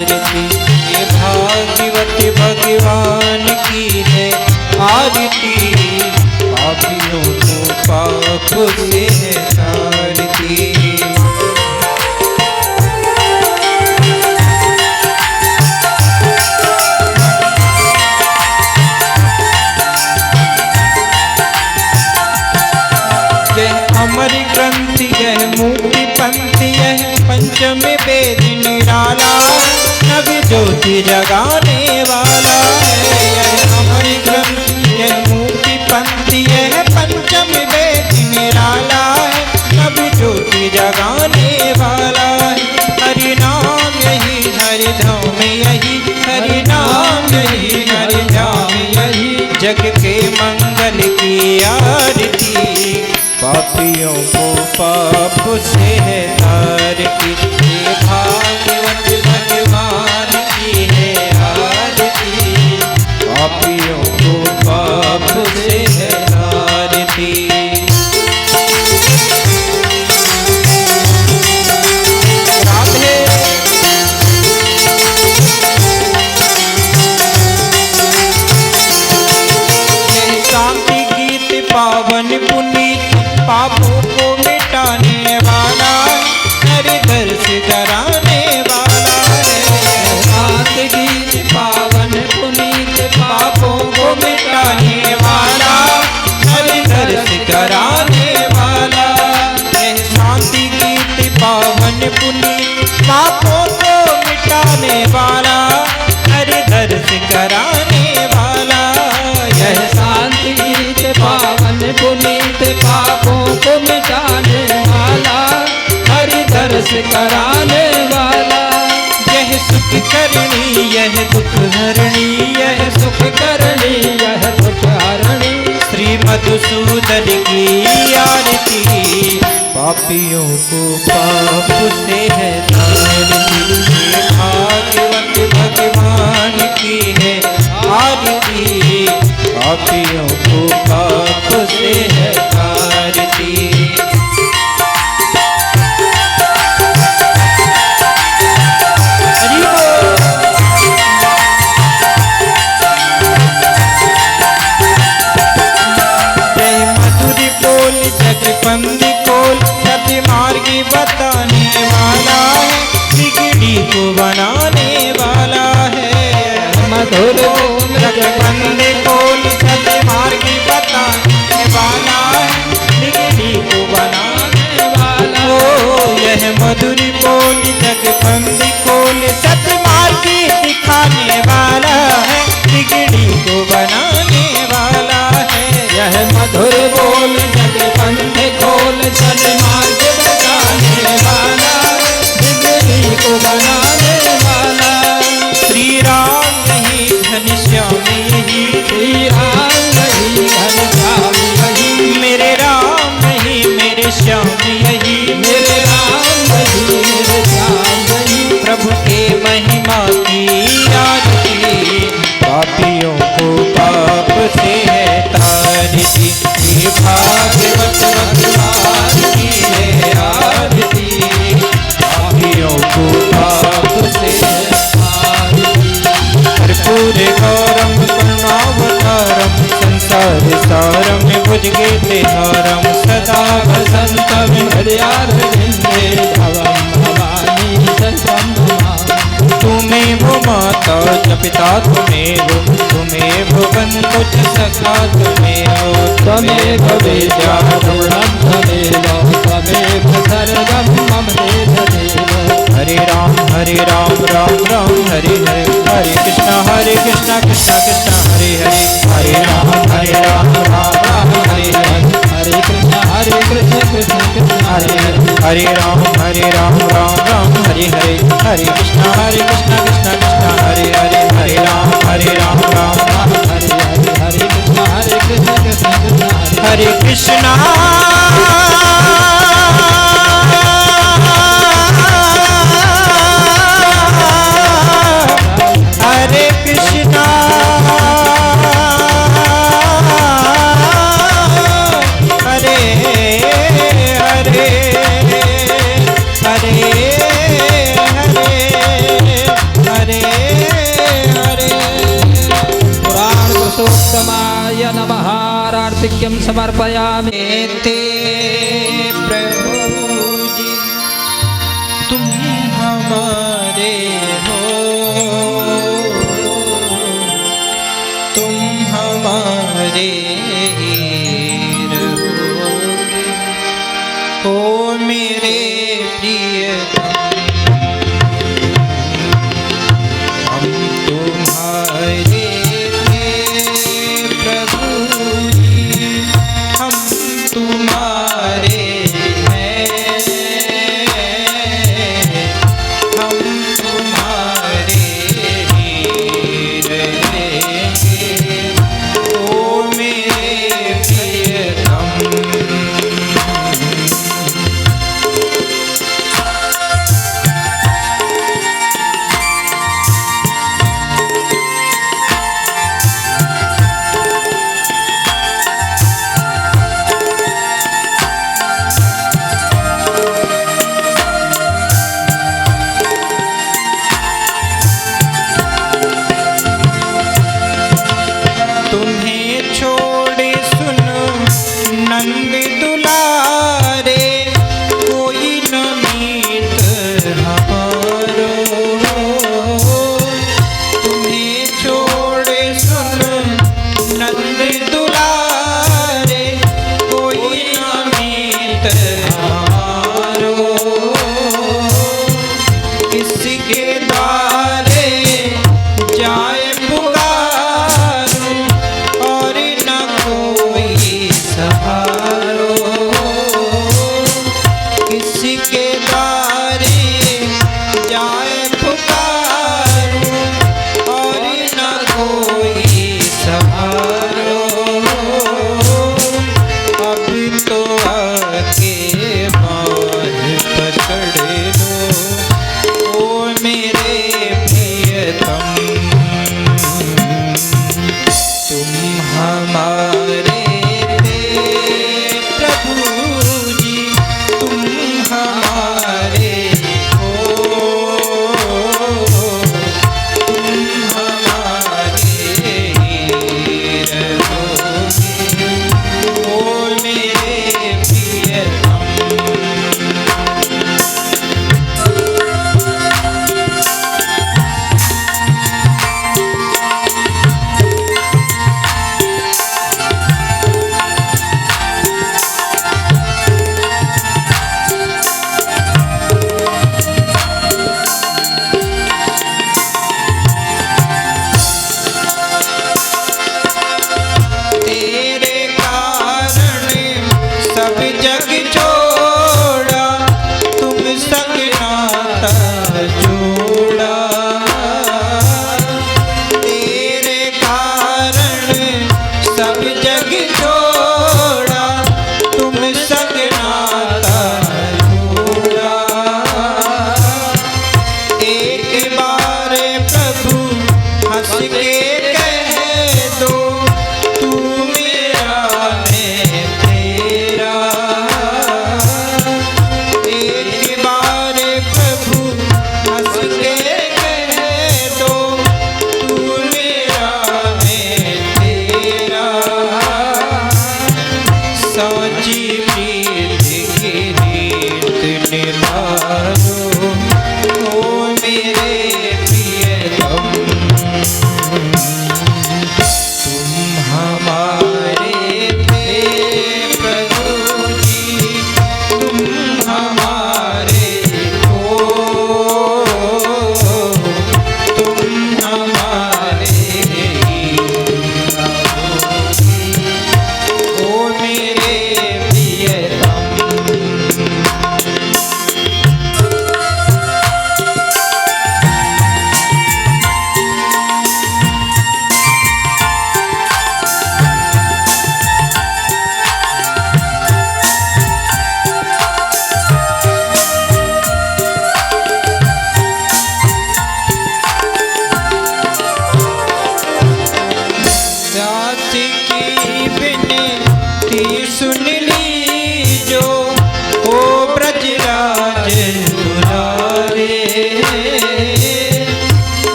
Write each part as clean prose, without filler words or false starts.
ये भागवत भगवान की है आरती, पापियों को पाप से है तारती। यह अमर ग्रंथ, यह मुक्ति पंथ, यह पंचम वेद निराला, नव ज्योति जगाने वाला है। यह अमर ग्रंथ, यह मुक्ति पंथ, यह पंचम वेद निराला है, नव ज्योति जगाने वाला है। हरि नाम यही, हरि धाम यही, हरि नाम यही, हरि धाम यही, जग के मंगल की आरती, पापियों को पाप से है तारती। ये भागवत भगवान की है आरती, पापियों को पाप से है तारती। राधे शांति गीत पावन पुनीत, पापों को मिटाने वाला, हरि दर्श कराने वाला है। शांति गीत पावन पुनीत, पापों को मिटाने वाला, हरि दर्श कराने वाला। यह शांति गीत पावन पुनीत, पापों को मिटाने वाला, हरि दर्श कराने वाला। यह शांति गीत पावन पुनीत, पापों को मिटाने वाला, हरि दर्श कराने वाला। यह सुख करणी, यह दुख हरणी, यह सुख करणी, यह दुख हरणी, श्री मधुसूदन की आरती, पापियों को पाप से है तारती। भागवत भगवान की है आरती, पापियों को पाप से है तारती। मधुरी बोल जगबंदी कोल, सत्य मार्गी बताने वाला है, बिगड़ी को बनाने वाला है। मधुर बोल जगबंदी कोल, सत्य मार्गी बताने वाला है, बिगड़ी को बनाने वाला। ओ यह मधुरी बोल जगबंदी कोल, सत्य मार्गी दिखाने वाला है, बिगड़ी को बनाने वाला है। यह मधुर बोल जगबंदी खोल, सत्य मार्ग बताने वाला, बिगड़ी को बनाने वाला। श्री राम यही घनश्याम यही, श्री राम यही घनश्याम यही, मेरे राम यही मेरे श्याम यही, मेरे राम यही मेरे श्याम यही। प्रभु के महिमा की आरती, पापियों को पाप से है तारती। ये भागवत भगवान की है आरती, पापियों को पाप से है तारती। कर्पूर गौरम करुणावतारम, संसार सारम भुजगेन्द्रहारम, सदा वसंतम हृदयारविंदे, भवम भवानी शतम नमामि। तुमेव माता च पिता तुमेव, तुमेव बन्धु च सखा तुमेव, त्वमेव वेद्या द्रविणं त्वमेव, त्वमेव सर्वं मम देवदेव। हरे राम राम राम हरे हरे, हरे कृष्णा कृष्णा कृष्णा हरे हरे, हरे राम राम राम हरे हरे, हरे कृष्णा कृष्णा कृष्णा हरे हरे, हरे राम राम राम हरे हरे, हरे कृष्णा कृष्णा कृष्णा हरे हरे, हरे राम राम राम हरे हरे, हरे कृष्णा कृष्णा कृष्णा हरे कृष्णा। हरे कृष्णा हरे हरे, हरे हरे हरे हरे। पुराण पुरुषोत्तमाय नमः। आर्तिक्यं समर्पयामि। ते प्रभु जी तुम हमारे हो, तुम हमारे ही रहोगे। ओ मेरे प्रियतम हम तुम्हारे थे प्रभु जी, हम तुम्हारे हैं, हम तुम्हारे ही रहेंगे। ओ मेरे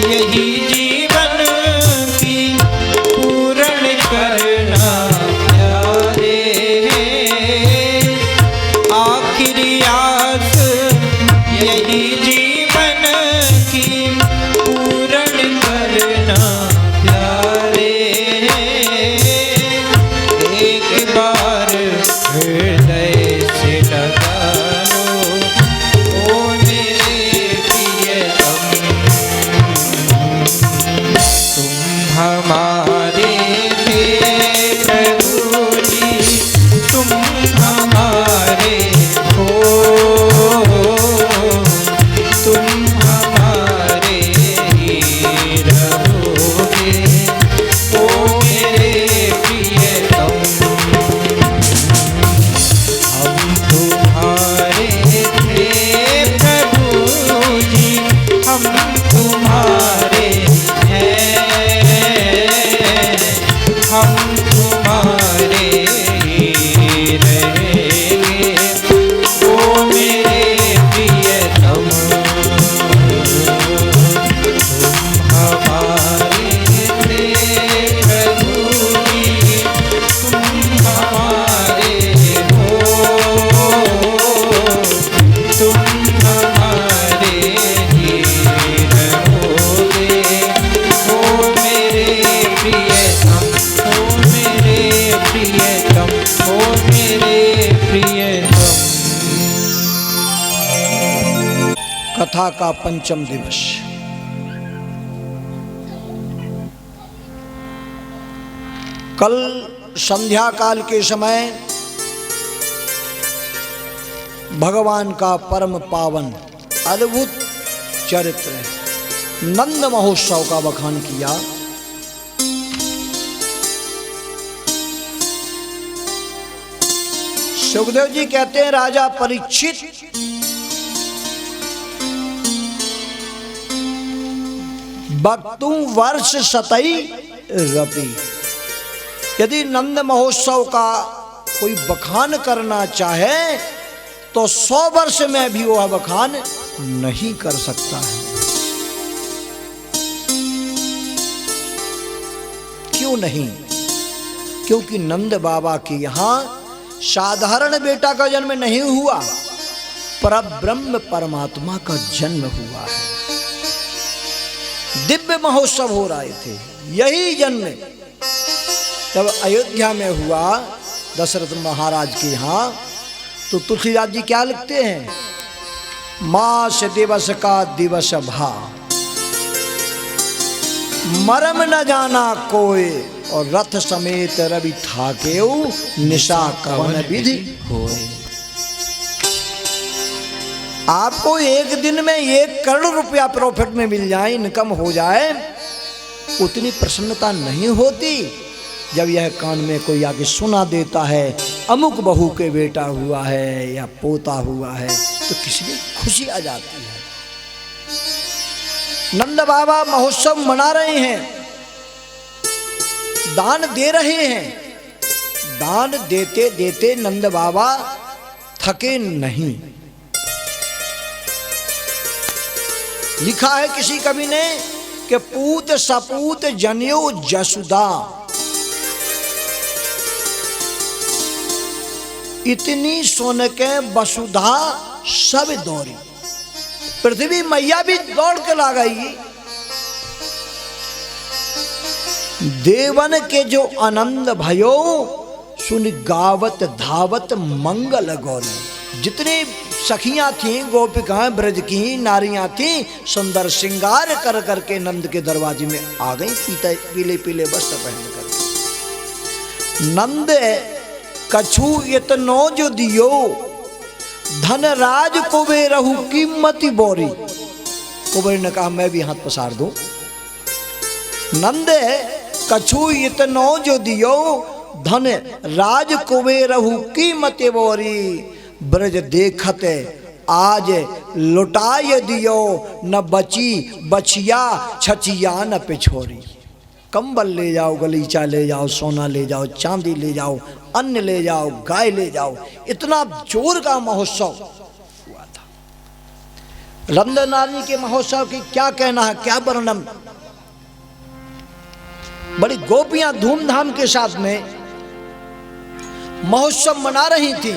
यही जीवन की पूर्ण करना प्यारे, आखिरी आस यही जीवन की पूर्ण करना प्यारे, एक बार हृदय से लगा लो ओ मेरे प्रियतम, तुम हमारे थे प्रभु जी, तुम हमारे हो, तुम हमारे ही रहोगे ओ मेरे प्रियतम, हम तुम्हारे थे प्रभु जी, हम तुम्हारे हैं, हम तुम्हारे ही रहेंगे ओ मेरे प्रियतम, तुम हमारे थे प्रभु जी, तुम हमारे हो, तुम हमारे ही रहोगे ओ मेरे प्रियतम, ओ मेरे प्रियतम, ओ मेरे प्रियतम। कथा का पंचम दिवस। कल संध्या काल के समय भगवान का परम पावन अद्भुत चरित्र नंद महोत्सव का बखान किया। सुखदेव जी कहते हैं, राजा परीक्षित बक्तु वर्ष सतई रपी, यदि नंद महोत्सव का कोई बखान करना चाहे तो 100 वर्ष में भी वह बखान नहीं कर सकता है। क्यों नहीं? क्योंकि नंद बाबा के यहां साधारण बेटा का जन्म नहीं हुआ, परब्रह्म परमात्मा का जन्म हुआ है। दिव्य महोत्सव हो रहे थे। यही जन्म जब अयोध्या में हुआ दशरथ महाराज के यहाँ, तो तुलसीदास जी क्या लिखते हैं? मास दिवस का दिवस भा, मरम न जाना कोई, और रथ समेत रवि थाकेऊ, निशा कवन विधि होए। आपको एक दिन में 1 करोड़ रुपया प्रॉफिट में मिल जाए, इनकम हो जाए, उतनी प्रसन्नता नहीं होती जब यह कान में कोई आके सुना देता है अमुक बहू के बेटा हुआ है या पोता हुआ है, तो किसी की खुशी आ जाती है। नंद बाबा महोत्सव मना रहे हैं, दान दे रहे हैं। दान देते देते नंद बाबा थके नहीं। लिखा है किसी कवि ने कि पूत सपूत जनियो जसुदा, इतनी सोन के वसुधा सब दौड़ी। पृथ्वी मैया भी दौड़ के ला गई। देवन के जो आनंद भयो, सुन गावत धावत मंगल गौरी। जितनी सखियां थीं, गोपिकाएं ब्रज की नारियां थीं, सुंदर श्रृंगार कर करके नंद के दरवाजे में आ गई, पीले पीले वस्त्र पहन कर। नंद कछु इतनो जो दियो, धनराज कुबेरहु कीमती बोरी। कुबेर ने कहा मैं भी हाथ पसार दूं। नंद कछु इतनो जो दियो, धन राज कुबेरहु कीमती बोरी। ब्रज देखत आज लुटाय दियो, न बची बचिया छचिया न पिछोरी। कंबल ले जाओ, गलीचा ले जाओ, सोना ले जाओ, चांदी ले जाओ, अन्न ले जाओ, गाय ले जाओ। इतना जोर का महोत्सव हुआ था। रंगनानी के महोत्सव की क्या कहना है, क्या वर्णन। बड़ी गोपियां धूमधाम के साथ में महोत्सव मना रही थी।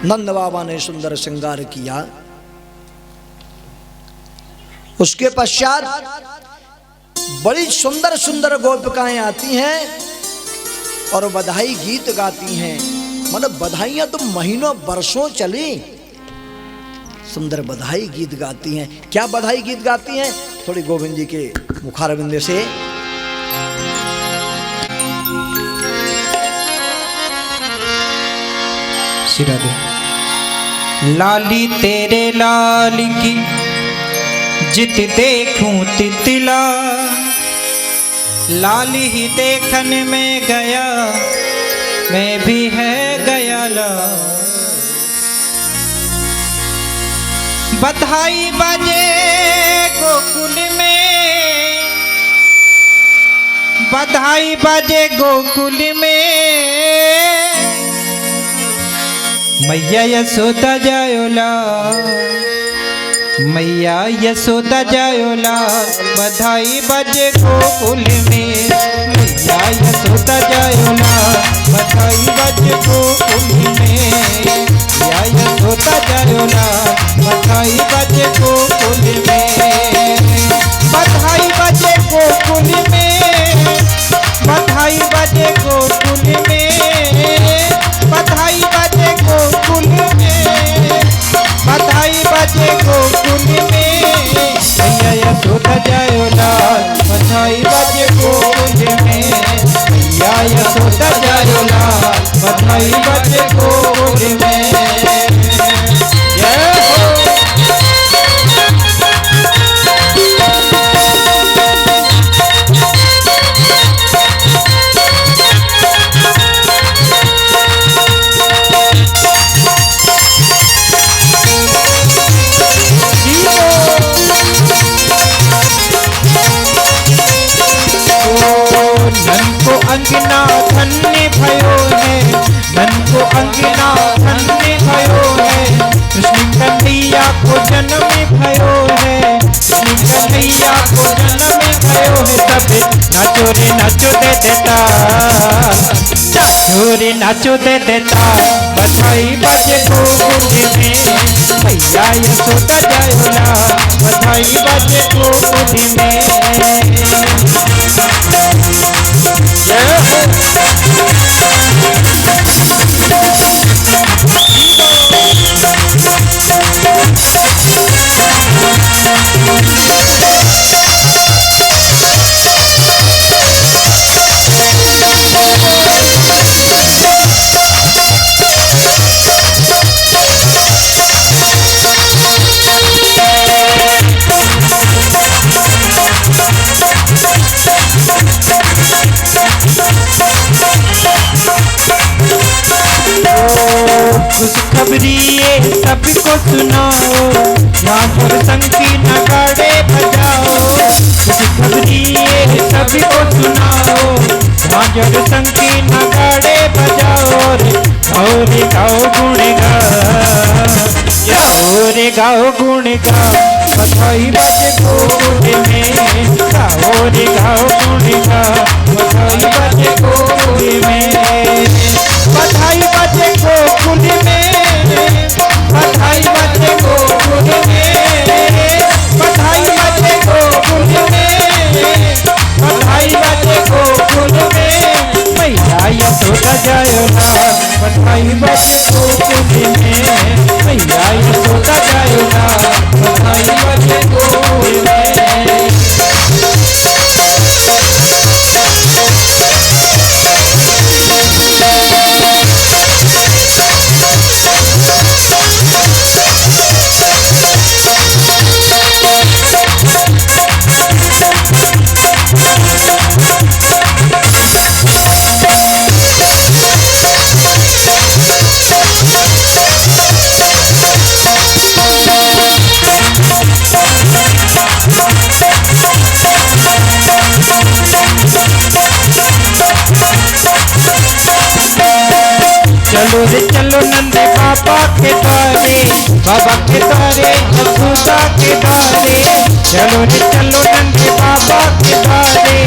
नंद बाबा ने सुंदर श्रृंगार किया। उसके पश्चात बड़ी सुंदर सुंदर गोपिकाएं आती हैं और बधाई गीत गाती हैं। मतलब बधाइयां तो महीनों वर्षों चली, सुंदर बधाई गीत गाती हैं। क्या बधाई गीत गाती हैं, थोड़ी गोविंद जी के मुखारविंद से। लाली तेरे लाल की जित देखूं तितला, लाल ही देखन में गया मैं भी है गया ला। बधाई बाजे गोकुल में, बधाई बाजे गोकुल में, मैया यशोदा जायोला, मैया यशोदा जायोला। बधाई बाजे गोकुल में, मैया यशोदा जायोला। बधाई बाजे गोकुल में, मैया यशोदा जायोला। बधाई बाजे गोकुल में, बधाई बाजे गोकुल में, बधाई बाजे गोकुल में, बधाई बाजे गोकुल में, बधाई बाजे गोकुल में, मैया यशोदा जायोला। बधाई बाजे गोकुल में, मैया यशोदा जायोला। बधाई बाजे गोकुल में। जय हो। अंगना धन्य भयो है, धन को अंगना धन्य भयो है। कृष्ण कन्हैया को जन्म भयो है, कृष्ण कन्हैया को जन्म भयो है। सब नाचो रे नाचो दे देता, नाचो रे नाचो दे देता। बधाई बाजे गोकुल में, मैया यशोदा जायोला। बधाई बाजे गोकुल में। जय हो। खुशखबरी ये सबको सुनाओ, यहाँ पर संगी नगाड़े बजाओ। खुशखबरी ये सबको सुनाओ, यहाँ पर संगी नगाड़े बजाओ। और गाओ गुण गाओ रे गाओ गुण गाओ। बधाई बाजे गोकुल में, गाओ रे गाओ गुण गाओ। बधाई बाजे गोकुल में, बधाई बाजे गोकुल में, बधाई बाजे गोकुल में, बधाई बाजे गोकुल में, बधाई बाजे गोकुल में, मैया यशोदा जायोला। बधाई बाजे गोकुल में, मैया यशोदा जायोला। बधाई बाजे गोकुल में। के द्वारे, बाबा के द्वारे, यशोदा के द्वारे, चलो रे चलो नंदे बाबा के द्वारे,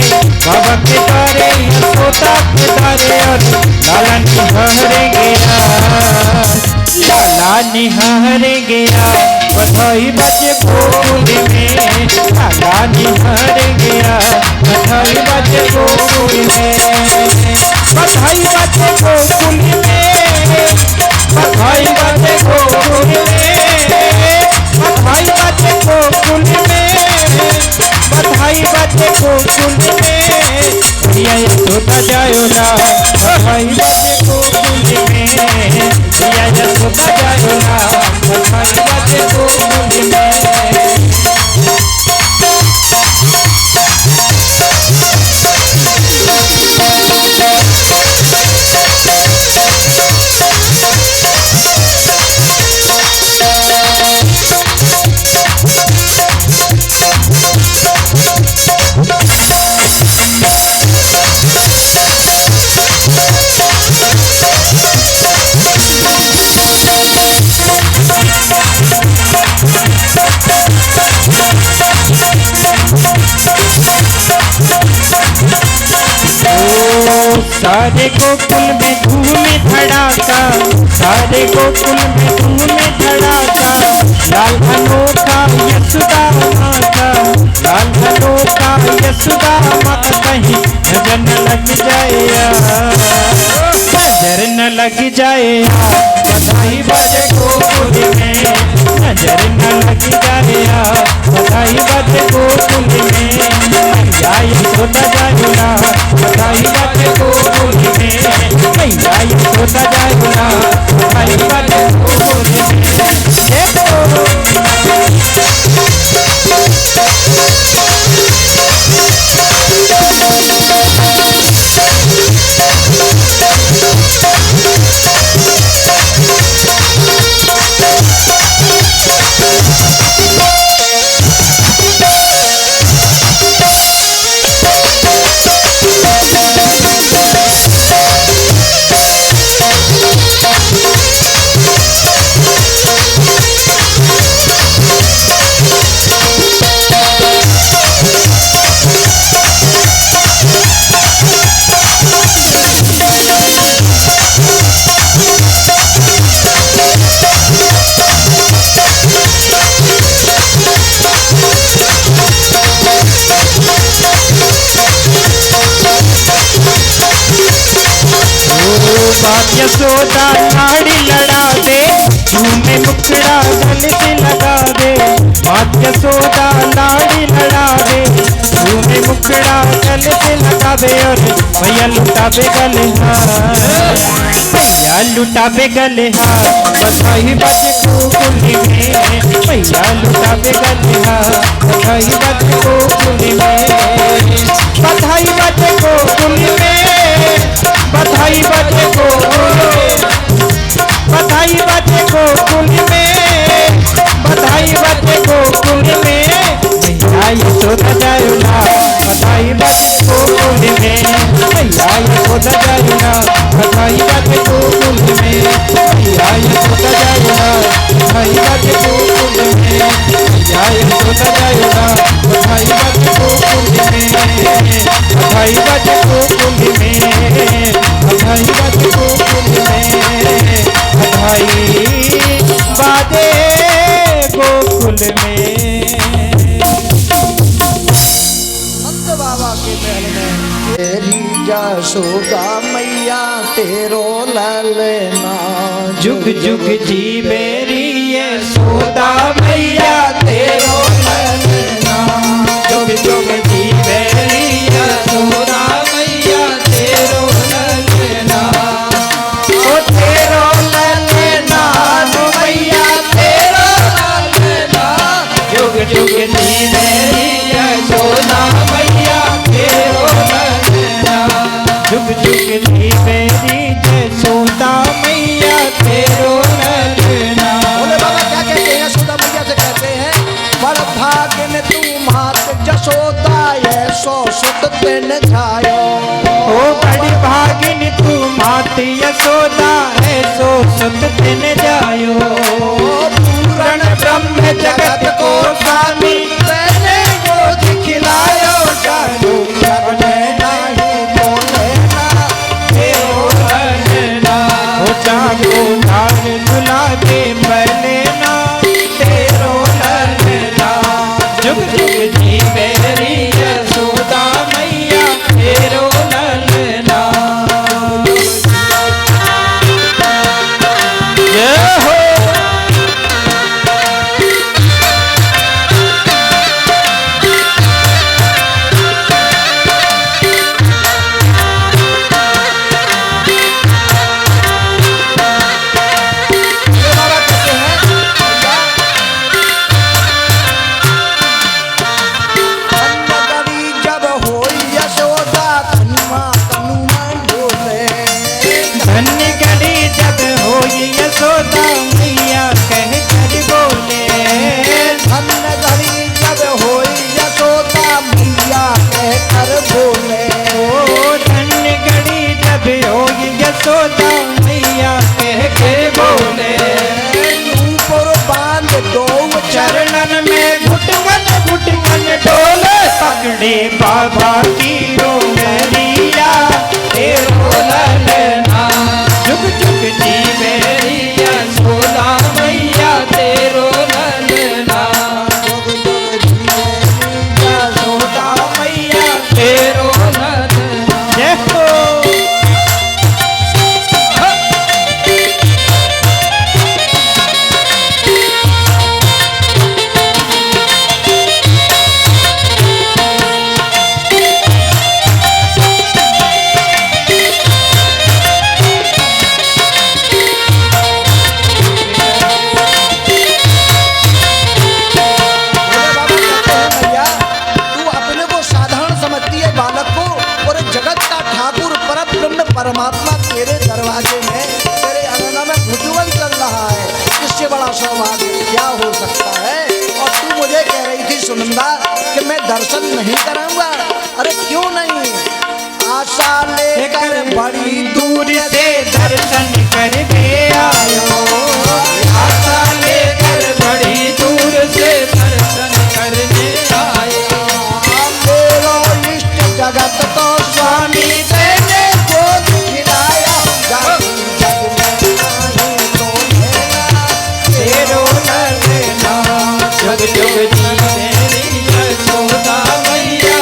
बाबा के द्वारे, यशोदा के द्वारे, और लाला निहारे गया, लाला निहारे गया, बधाई बजे गोकुल में, लाला निहारे गया, बधाई बजे गोकुल में, बधाई बजे गोकुल में, बधाई बजे गोकुल में, बधाई बजे गोकुल में, बधाई बजे गोकुल में, भैया यशोदा जायो ना, बधाई बजे गोकुल में, भैया यशोदा जायो ना, बधाई बजे गोकुल में। सारे गोकुल में धूम धड़ाका, सारे गोकुल में धूम धड़ाका, लाल अनोखा यशोदा माता, लाल अनोखा यशोदा माता, कहीं नजर न लग जाए, नजर न लग जाए, बधाई बजे गोकुल में, नजर न लग जाए, बधाई बजे गोकुल में, भैया यशोदा जायो ना, बधाई बजे गोकुल में, भैया यशोदा जायो ना, बधाई बजे गोकुल में। बाप यशोदा लाड़ी लड़ा दे, झूमे मुखड़ा गले से लगा दे, बाप यशोदा लाड़ी लड़ा दे, झूमे मुखड़ा गले से लगा दे, और भैया लुटावे गले हार, भैया लुटावे गले हार, बधाई बजे गोकुल में, भैया लुटावे गले हार, बधाई बजे गोकुल में, बधाई बजे गोकुल में, बधाई बजे गोकुल में, बधाई बजे गोकुल में, बधाई बजे गोकुल में, भैया यशोदा जायो ना, बधाई बजे गोकुल में, भैया यशोदा जायो ना, बधाई बजे गोकुल में, भैया यशोदा जायो ना, बधाई बजे गोकुल में, भैया यशोदा जायो ना, बधाई बजे गोकुल में, बधाई बजे गोकुल में, बधाई बजे गोकुल में, बधाई बाजे गोकुल में। संत बाबा के महल में तेरी यशोदा मैया तेरो ललना, जुग जुग जी मेरी यशोदा मैया तेरो ललना, जुग जुग जी मेरी यशोदा मैया तेरो ललना, ओ तेरो ललना नो मैया तेरो ललना, जुग जुग जी मेरी यशोदा मैया तेरो ललना, जुग जुग जी मेरी यशोदा मैया तेरो ललना। बोले बाबा क्या कहते हैं यशोदा मैया से, कहते हैं बड़ भाग्य में तू मात जस यशोदा ऐसो सुत तिन जायो। ओ बड़ी भागिन तू मात यशोदा ऐसो सुत तिन जायो। पूर्ण ब्रह्म जगत को स्वामी तेने गोद खिलायो जानो अपने नहीं बोले ना तेरो ललना। हो जागो लाल दुला दे बलेना तेरो ललना। जुग जुग जी मेरी यशोदा मैया तेरो ललना। जय हो। ये बाबा कहते हैं अन्नगरी जब होई यशोदा तनुमा तनुमन डोले। धन्य घड़ी जब होई यशोदा मैया कह कर बोले। अन्नगरी जब होई यशोदा मैया कह कर बोले। ओ धन्य घड़ी जब होई यशोदा मैया कह के बोले। ऊपर बांध दो चरणन में घुटवन घुटवन डोले। पकड़े बाबा की रोंगरिया तेरो ललना। जुग जुग जी मेरी यशोदा मैया तेरो ललना। यशोदा मैया तेरो ललना। जय हो। बोले बाबा कहते हैं भैया तू अपने को साधारण समझती है बालक को, और जगत का ठाकुर परब्रह्म परमात्मा तेरे दरवाजे में तेरे अंगना में भुजवन चल रहा है। इससे बड़ा सौभाग्य क्या हो सकता है? और तू मुझे कह रही थी सुनंदा कि मैं दर्शन नहीं कराऊंगा। अरे क्यों नहीं? आशा लेकर बड़ी दूर से दर्शन करके आयो। आशा लेकर बड़ी दूर से दर्शन करने आयो। मेरो इष्ट जगत तो स्वामी तेने गोद खिलाया। जग में नहीं तो लेना तेरो ललना। जुग जुग जी मेरी यशोदा मैया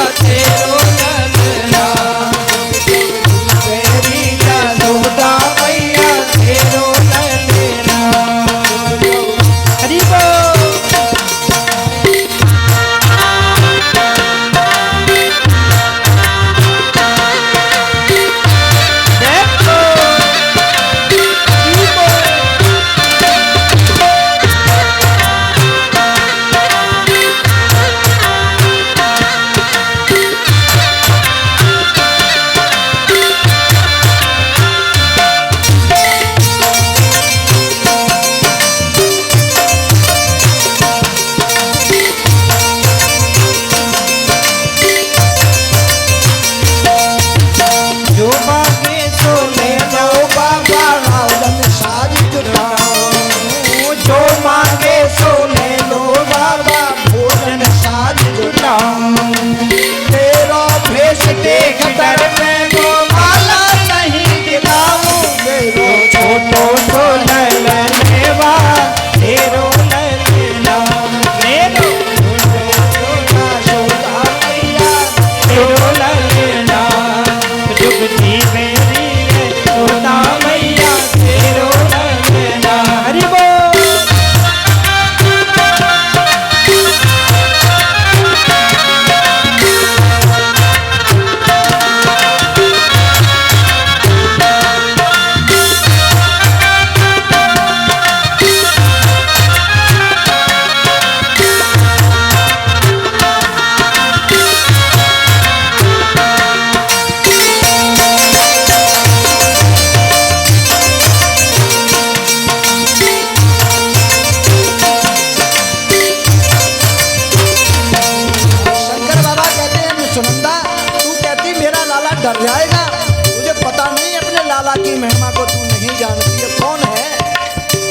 डर जाएगा। तुझे पता नहीं अपने लाला की महिमा को तू नहीं जानती है, कौन है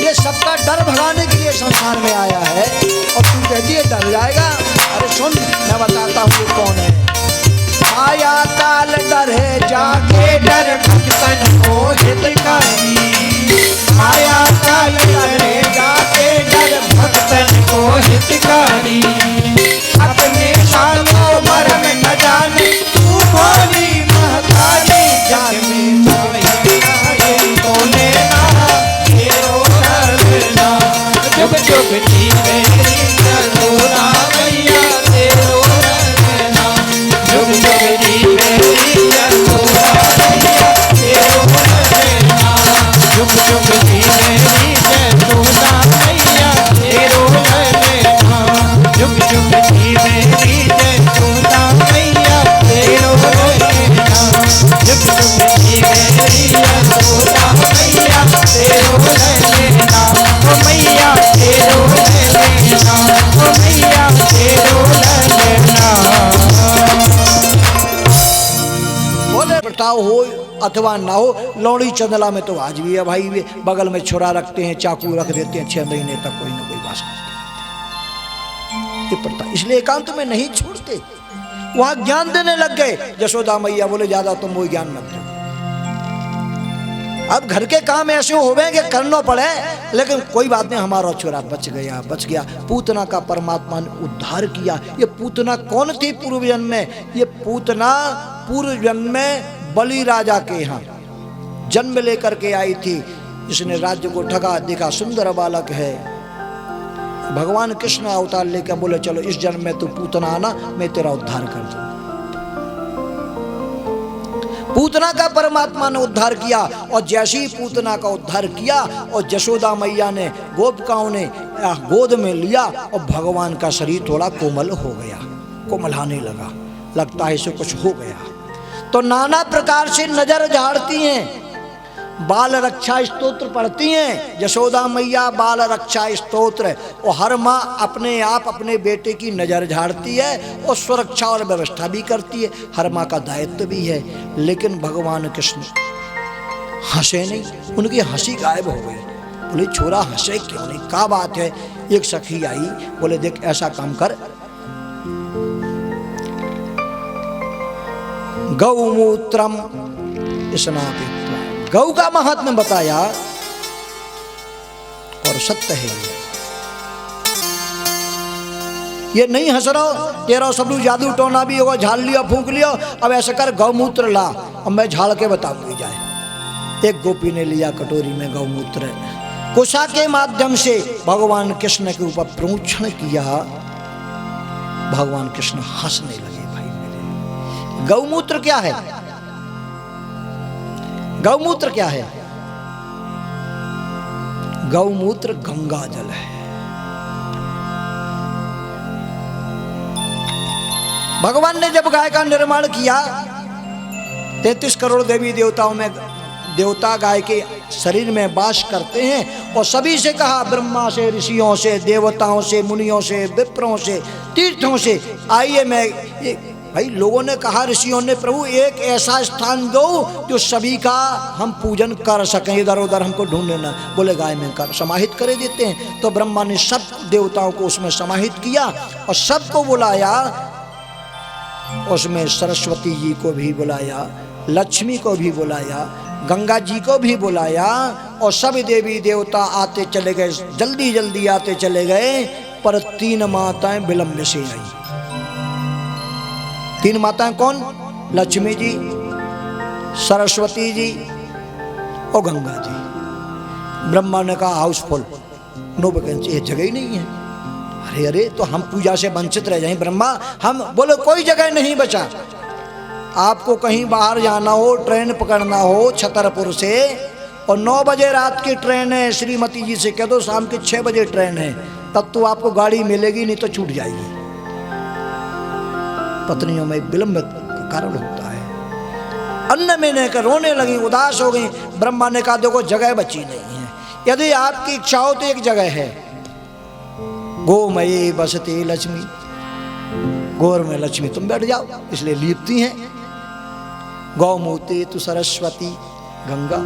ये सबका डर भगाने के लिए संसार में आया है, और तू कहती है डर जाएगा। अरे सुन, मैं बताता हूँ कौन है। माया काल डरे जाके डर भक्तन को हितकारी, माया काल डरे जाके डर भक्तन को हितकारी, अपने शानो मर्म न जाने तू भोली महतारी, जग में तो लेना तेरो डरना, जुग जुग जीवे जसोदा मैया तेरो डरना, जुग जुग जीवे जसोदा मैया तेरो डरना, जुग जुग जीवे जसोदा मैया तेरो डरना, जुग जुग जीवे जसोदा मैया तेरो डरना, जुग जुग जीवे जसोदा मैया तेरो डरना, ओ मैया तेरो डरना, ओ मैया तेरो डरना। बोले बटाव हो अथवा ना हो, लौड़ी चंदला में तो आज भी है भाई, वे बगल में छुरा रखते हैं, चाकू रख देते हैं, 6 महीने तक कोई ना कोई बात करते। ये पड़ता, इसलिए एकांत में नहीं छोड़ते। वहां ज्ञान देने लग गए। यशोदा मैया बोले ज्यादा तुम वो ज्ञान मत दो, अब घर के काम ऐसे होवेंगे करना पड़े, लेकिन कोई बात नहीं, हमारा छोरा बच गया। पूतना का परमात्मा ने उद्धार किया। ये पूतना कौन थी पूर्व जन्म में? ये पूतना पूर्व जन्म में बलि राजा के यहाँ जन्म लेकर के आई थी। इसने राज्य को ठगा, देखा सुंदर बालक है, भगवान कृष्ण अवतार लेकर बोले चलो इस जन्म में तू पूतना आना, मैं तेरा उद्धार कर दूं। पूतना का परमात्मा ने उद्धार किया, और जैसे ही पूतना का उद्धार किया और यशोदा मैया ने गोपिकाओं ने गोद में लिया, और भगवान का शरीर थोड़ा कोमल हो गया, कोमलाने लगा, लगता है इसे कुछ हो गया। तो नाना प्रकार से नजर झाड़ती हैं, बाल रक्षा स्तोत्र पढ़ती हैं यशोदा मैया, बाल रक्षा स्तोत्र, और हर माँ अपने आप अपने बेटे की नज़र झाड़ती है और सुरक्षा और व्यवस्था भी करती है, हर माँ का दायित्व भी है। लेकिन भगवान कृष्ण हंसे नहीं, उनकी हंसी गायब हो गई। बोले छोरा हंसे क्यों नहीं, क्या बात है? एक सखी आई, बोले देख ऐसा काम कर, गौमूत्रम स्नापित, गौ का महात्म्य बताया, और सत्य है ये नहीं हंस रहा, तेरा सब जादू टोना भी होगा, झाल लियो फूंक लियो, अब ऐसा कर गौमूत्र ला और मैं झाड़ के बताऊंगी जाए। एक गोपी ने लिया कटोरी में गौमूत्र, कुशा के माध्यम से भगवान कृष्ण के ऊपर प्रोक्षण किया। भगवान कृष्ण हंसने लगे। भाई मेरे, गौमूत्र क्या है? गौमूत्र क्या है? गौमूत्र गंगा जल है। भगवान ने जब गाय का निर्माण किया, 33 करोड़ देवी देवताओं में देवता गाय के शरीर में वास करते हैं, और सभी से कहा, ब्रह्मा से, ऋषियों से, देवताओं से, मुनियों से, विप्रों से, तीर्थों से, आइए मैं भाई लोगों ने कहा, ऋषियों ने, प्रभु एक ऐसा स्थान दो जो सभी का हम पूजन कर सकें, इधर उधर हमको ढूंढने ना। बोले गाय में कर समाहित करे देते हैं। तो ब्रह्मा ने सब देवताओं को उसमें समाहित किया और सबको बुलाया, उसमें सरस्वती जी को भी बुलाया, लक्ष्मी को भी बुलाया, गंगा जी को भी बुलाया, और सब देवी देवता आते चले गए, जल्दी जल्दी आते चले गए। पर 3 माताएं विलंब से आई। 3 माताएं कौन? लक्ष्मी जी, सरस्वती जी और गंगा जी। ब्रह्मा ने कहा हाउसफुल, नो वैकेंसी, ये जगह ही नहीं है। अरे अरे, तो हम पूजा से वंचित रह जाएं ब्रह्मा। हम बोले कोई जगह नहीं बचा, आपको कहीं बाहर जाना हो, ट्रेन पकड़ना हो छतरपुर से, और 9 बजे रात की ट्रेन है, श्रीमती जी से कह दो शाम के 6 बजे ट्रेन है, तब तो आपको गाड़ी मिलेगी, नहीं तो छूट जाएगी। पत्नियों में विलंब का कारण होता है। अन्न में लेकर रोने लगी, उदास हो गई। ब्रह्मा ने कहा देखो जगह बची नहीं है, यदि आपकी इच्छा हो तो एक जगह है, गोमयी बसती लक्ष्मी, गौर में लक्ष्मी तुम बैठ जाओ, इसलिए लीपती हैं। गौमूते तु सरस्वती, गंगा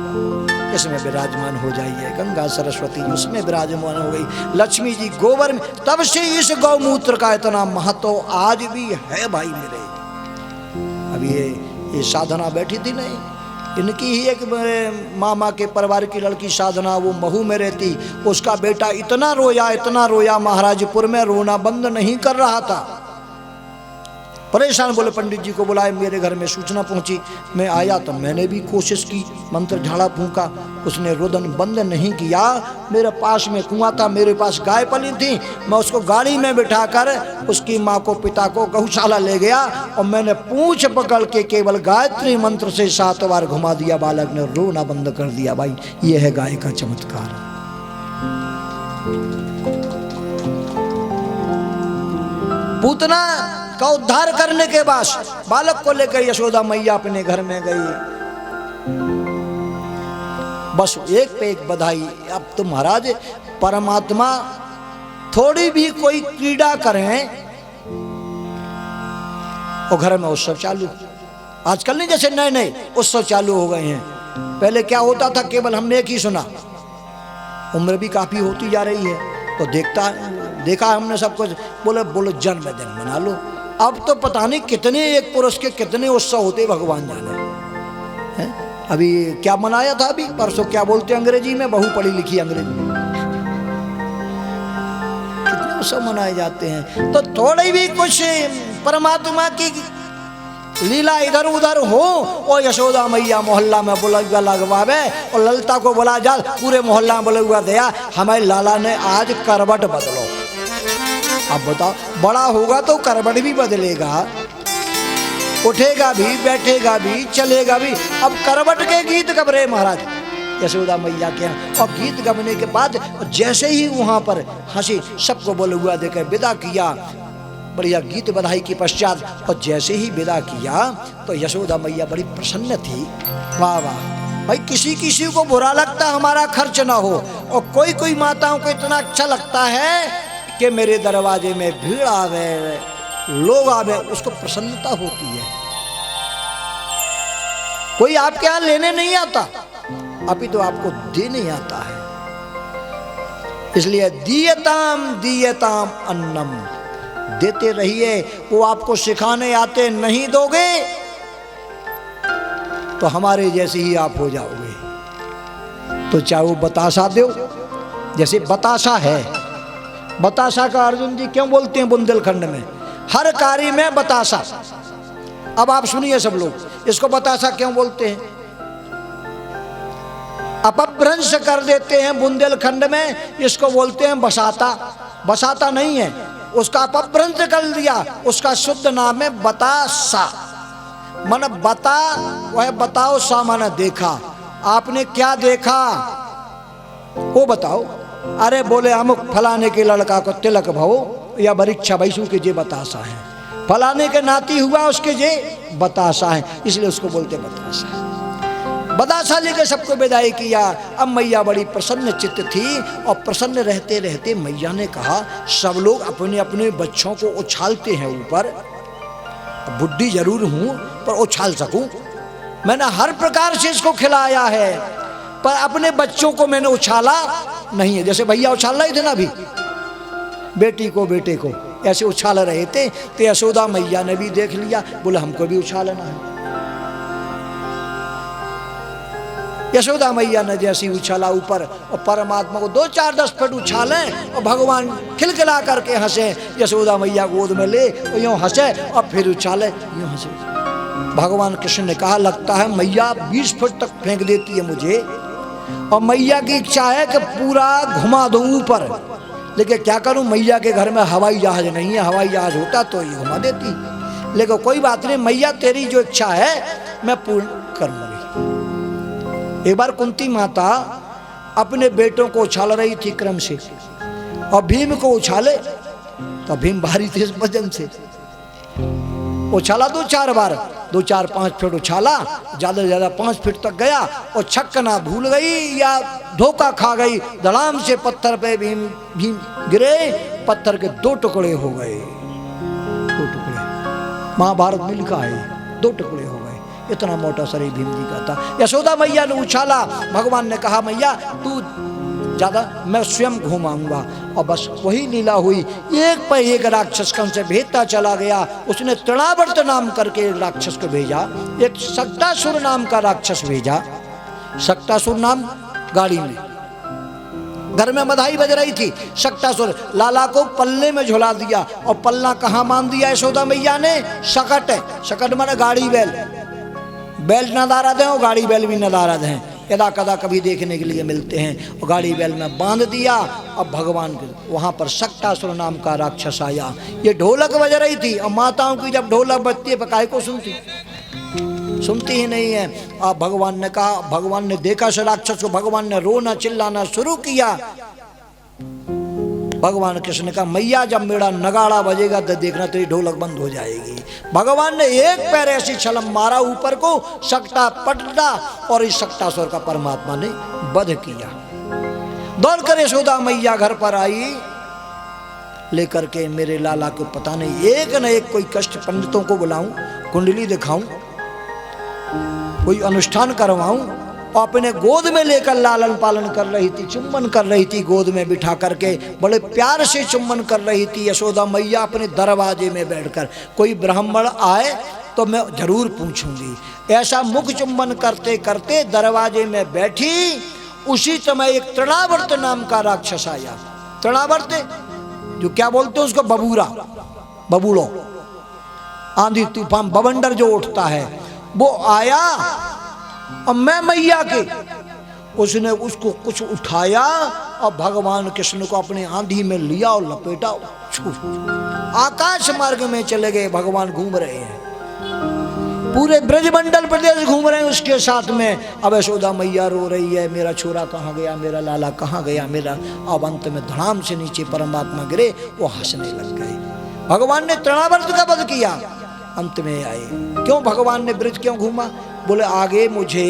इसमें विराजमान हो जाइए। गंगा सरस्वती उसमें विराजमान हो गई, लक्ष्मी जी गोबर में। तब से इस गौमूत्र का इतना महत्व आज भी है भाई मेरे। अब ये साधना बैठी थी नहीं, इनकी ही एक मेरे मामा के परिवार की लड़की साधना, वो महू में रहती, उसका बेटा इतना रोया महाराजपुर में, रोना बंद नहीं कर रहा था। परेशान, बोले पंडित जी को बुलाए। मेरे घर में सूचना पहुंची, मैं आया तो मैंने भी कोशिश की, मंत्र झाड़ा फूंका, उसने रुदन बंद नहीं किया। मेरे पास में कुआं था, मेरे पास गाय पली थी, मैं उसको गाड़ी में बिठाकर उसकी माँ को पिता को गौशाला ले गया और मैंने पूंछ पकड़ के केवल गायत्री मंत्र से 7 बार घुमा दिया, बालक ने रोना बंद कर दिया। भाई ये है गाय का चमत्कार। पूतना का उद्धार करने के बाद बालक को लेकर यशोदा मैया अपने घर में गई। बस एक पे एक बधाई। अब तो महाराज परमात्मा थोड़ी भी कोई क्रीड़ा करें और घर में उत्सव चालू। आजकल नहीं जैसे नए नए उत्सव चालू हो गए हैं, पहले क्या होता था केवल हमने एक ही सुना। उम्र भी काफी होती जा रही है तो देखा हमने सब कुछ। बोलो जन्मदिन मना लो। अब तो पता नहीं कितने एक पुरुष के कितने उत्सव होते भगवान जाने हैं। अभी क्या मनाया था, अभी परसों क्या बोलते अंग्रेजी में, बहु पढ़ी लिखी अंग्रेजी में, कितने उत्सव मनाए जाते हैं। तो थोड़ी भी कुछ परमात्मा की लीला इधर उधर हो और यशोदा मैया मोहल्ला में बुलगुआ लगवावे और ललता को बोला जा पूरे मोहल्ला में बुलगुआ दिया, हमारे लाला ने आज करवट बदलो। अब बताओ, बड़ा होगा तो करवट भी बदलेगा, उठेगा भी, बैठेगा भी, चलेगा भी। अब करवट के गीत गब रहे महाराज यशोदा मैया के यहाँ। और गीत गबने के बाद जैसे ही वहां पर हंसी, सबको बुलगुआ देकर विदा किया, बढ़िया गीत बधाई के पश्चात, और जैसे ही विदा किया तो यशोदा मैया बड़ी प्रसन्न थी। वाह वाह भाई, किसी किसी को बुरा लगता हमारा खर्च ना हो, और कोई कोई माताओं को इतना अच्छा लगता है कि मेरे दरवाजे में भीड़ आवे, लोग आवे, उसको प्रसन्नता होती है। कोई आपके यहाँ लेने नहीं आता, अभी तो आपको देने आता है। इसलिए दीयताम दीयताम अन्नम, देते रहिए। वो आपको सिखाने आते, नहीं दोगे तो हमारे जैसे ही आप हो जाओगे। तो चाहे वो बतासा दो, जैसे बतासा है, बतासा का अर्जुन जी क्यों बोलते हैं बुंदेलखंड में, हर कार्य में बतासा। अब आप सुनिए सब लोग, इसको बतासा क्यों बोलते हैं। अपभ्रंश कर देते हैं बुंदेलखंड में, इसको बोलते हैं बसाता। बसाता नहीं है, उसका अपभ्रंश कर दिया, उसका शुद्ध नाम है बतासा। मन बता वह बताओ, सा मन देखा। आपने क्या देखा वो बताओ। अरे बोले अमुक फलाने के लड़का को तिलक भवो या परीक्षा बैसू के जे बतासा है, फलाने के नाती हुआ उसके जे बतासा है, इसलिए उसको बोलते बतासा। बतासा लेके सबको विदाई किया। अब मैया बड़ी प्रसन्न चित्त थी, और प्रसन्न रहते रहते मैया ने कहा सब लोग अपने अपने बच्चों को उछालते हैं ऊपर। बुढ़ी जरूर हूं पर उछाल सकूं, मैंने हर प्रकार से इसको खिलाया है, पर अपने बच्चों को मैंने उछाला नहीं है। जैसे भैया उछाल रहे थे ना अभी, बेटी को बेटे को ऐसे उछाल रहे थे, तो यशोदा मैया ने भी देख लिया, बोले हमको भी उछालना है। यशोदा मैया ने जैसी उछाला ऊपर, और परमात्मा को 2-4-10 फुट उछालें और भगवान खिलखिला करके हंसे। यशोदा मैया गोद में ले और यूँ हंसे और फिर उछाले, यूँ हंसे। भगवान कृष्ण ने कहा लगता है मैया 20 फुट तक फेंक देती है मुझे, और मैया की इच्छा है कि पूरा घुमा दो ऊपर, लेकिन क्या करूं, मैया के घर में हवाई जहाज नहीं है। हवाई जहाज होता तो ये घुमा देती, लेकिन कोई बात नहीं, मैया तेरी जो इच्छा है मैं पूर्ण करूंगी। एक बार कुंती माता अपने बेटों को उछाल रही थी क्रम से, और भीम को उछाले तो भीम भारी थे इस वजन से, उछाला 2-4 बार, 2-4-5 फीट उछाला, ज्यादा से ज्यादा 5 फीट तक गया, और छक्कना भूल गई या धोखा खा गई, धड़ाम से पत्थर पे भीम गिरे, पत्थर के 2 टुकड़े हो गए। 2 टुकड़े महाभारत में लिखा है, 2 टुकड़े हो गए। इतना मोटा शरीर भीम जी का था। यशोदा मैया ने उछाला, भगवान ने कहा मैया तू ज़्यादा, मैं स्वयं घुमाऊंगा। और बस वही लीला हुई, एक पर एक राक्षस कंस से भेजता चला गया। उसने तृणावर्त नाम करके एक राक्षस को भेजा, एक सक्तासुर नाम का राक्षस भेजा। सक्तासुर नाम गाड़ी में, घर में बधाई बज रही थी। सक्तासुर लाला को पल्ले में झुला दिया, और पल्ला कहाँ बांध दिया यशोदा मैया ने? शकट है, शकट माने गाड़ी बैल, बैल नदारद है और गाड़ी बैल भी नदारद हैं, यदा कदा कभी देखने के लिए मिलते हैं। और गाड़ी बैल में बांध दिया। अब भगवान के वहाँ पर सक्तासुर नाम का राक्षस आया। ये ढोलक बज रही थी, और माताओं की जब ढोलक बजती है काहे को सुनती ही नहीं है। अब भगवान ने कहा, भगवान ने देखा से राक्षस को, भगवान ने रोना चिल्लाना शुरू किया। भगवान कृष्ण ने कहा मैया जब मेरा नगाड़ा बजेगा तो देखना तेरी ढोलक बंद हो जाएगी। भगवान ने एक पैर ऐसी छलम मारा ऊपर को, सकटा पटटा, और इस सक्तासुर का परमात्मा ने वध किया। दौड़कर यशोदा मैया घर पर आई, लेकर के मेरे लाला को पता नहीं एक न एक कोई कष्ट, पंडितों को बुलाऊं, कुंडली दिखाऊं, कोई अनुष्ठान करवाऊं, और अपने गोद में लेकर लालन पालन कर रही थी, चुम्बन कर रही थी, गोद में बिठा करके बड़े प्यार से चुम्बन कर रही थी यशोदा मैया अपने दरवाजे में बैठकर। कोई ब्राह्मण आए तो मैं जरूर पूछूंगी। ऐसा मुख चुम्बन करते करते दरवाजे में बैठी। उसी समय एक तृणावर्त नाम का राक्षस आया। तृणावर्त जो क्या बोलते हैं उसको, बबूरा, बबूड़ो, आंधी तूफान बवंडर जो उठता है, वो आया। और मैं मैया के, उसने उसको कुछ उठाया और भगवान कृष्ण को अपने आंधी में लिया और लपेटा, आकाश मार्ग में चले गए। भगवान घूम रहे हैं, पूरे ब्रजमंडल प्रदेश घूम रहे हैं उसके साथ में। अब यशोदा मैया रो रही है, मेरा छोरा कहाँ गया, मेरा लाला कहाँ गया मेरा। अब अंत में धड़ाम से नीचे परमात्मा गिरे, वो हंसने लग गए। भगवान ने तृणावर्त का वध किया। अंत में आए, क्यों भगवान ने ब्रज क्यों घूमा? बोले आगे मुझे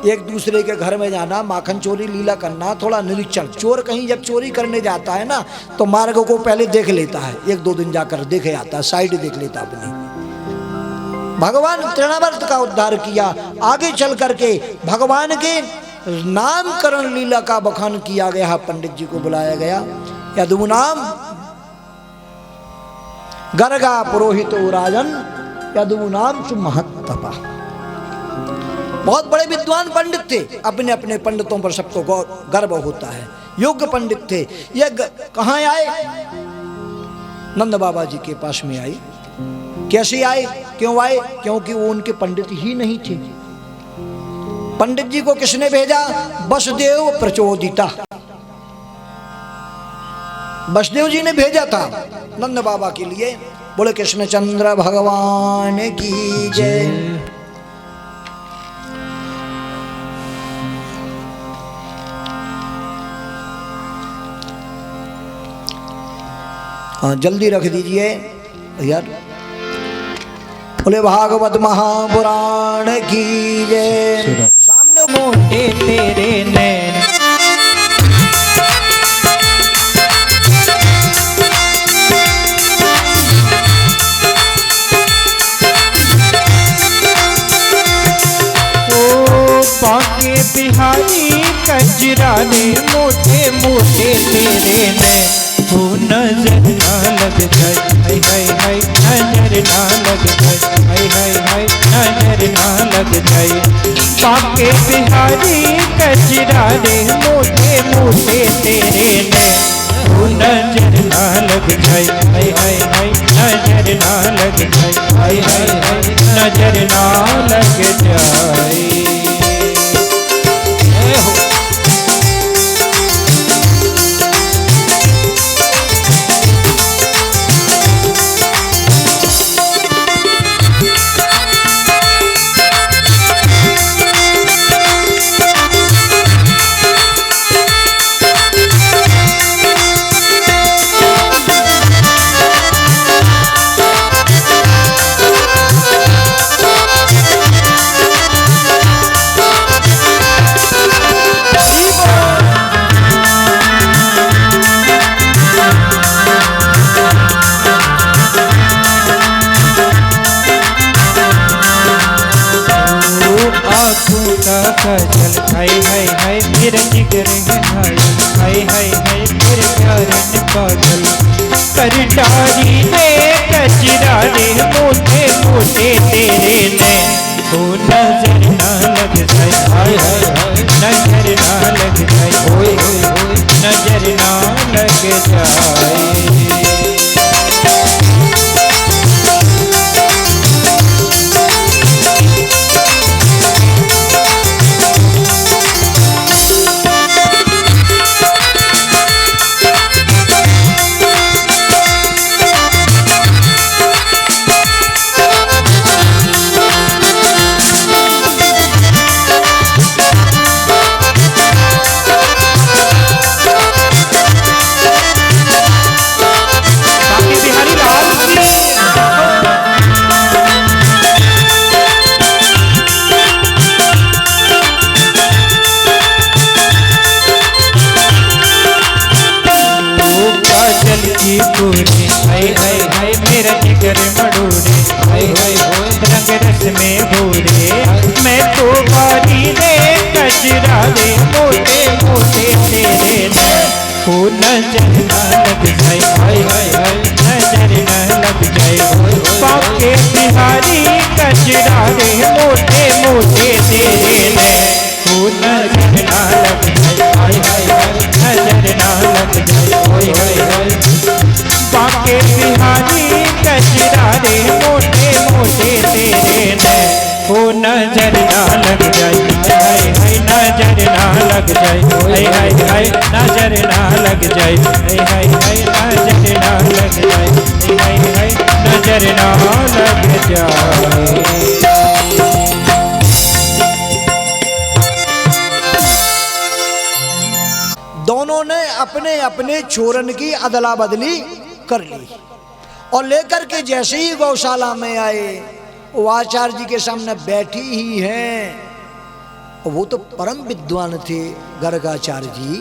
एक दूसरे के घर में जाना, माखन चोरी लीला करना, थोड़ा निरीक्षण। चोर कहीं जब चोरी करने जाता है ना तो मार्ग को पहले देख लेता है, एक दो दिन जाकर देखे आता है, साइड देख लेता अपनी। भगवान तृणावर्त का उद्धार किया। आगे चल करके भगवान के नामकरण लीला का बखान किया गया। पंडित जी को बुलाया गया। यदु नाम गर्गा पुरोहितो राजन यदु नाम चु महत्तपा। बहुत बड़े विद्वान पंडित थे, अपने अपने पंडितों पर सबको गर्व होता है। योग्य पंडित थे। ये कहाँ आए? नंद बाबा जी के पास में आए। कैसे आए, क्यों आए? क्योंकि वो उनके पंडित ही नहीं थे। पंडित जी को किसने भेजा? वसुदेव प्रचोदिता, वसुदेव जी ने भेजा था नंद बाबा के लिए। बोले कृष्णचंद्र भगवान की जय। हाँ जल्दी रख दीजिए यार। बोले भागवत महापुराण की जय। सामने मोटे तेरे नैन, बांके बिहारी कजराने, मोटे मोटे तेरे नैन, हो नजर ना लग जाए, हाय हाय हाय नजर ना लग जाए, हाय हाय हाय नजर ना लग जाए। बांके बिहारी कजराने, मोटे मोटे तेरे नैन, हो नजर ना लग जाए, हाय हाय हाय नजर ना लग जाए, हाय हाय हाय नजर ना लग जाए। काजल, हाय हाय हाय मेरा जिगर है घायल, हाय हाय हाय मेरे प्यारे ने काजल। कर डारी ने कचरा रे मोटे मोटे तेरे ने, हो नजर ना लग जाए, हाय हाय हाय नजर ना लग जाए, होए होए होए नजर ना लग जाए। हाय हाय हाय मेरा जिगर मड़ोरे, हाय हाय हाय रंग रस में भोरे, मैं तो बारी रे कजरा रे मोटे मोटे तेरे ने, हो नजर ना लग जाए, हाय हाय हाय नजर ना लग जाए, बाके बिहारी कजरा रे मोटे मोटे तेरे ने, हो नजर ना लग जाए, हाय हाय हाय नजर ना लग जाए, हाय हाय हाय बाके बिहारी कजरा रे मोटे मोटे तेरे ने, हो नजर ना लग जाए, हाय हाय नजर ना लग जाए, हाय हाय हाय नजर ना लग जाए, हाय हाय हाय नजर ना लग जाए, हाय हाय नजर ना लग जाए। दोनों ने अपने अपने छोरन की अदला बदली कर ली और लेकर के जैसे ही गौशाला में आए, वो आचार्य जी के सामने बैठी ही हैं। वो तो परम विद्वान थे गर्गाचार्य जी,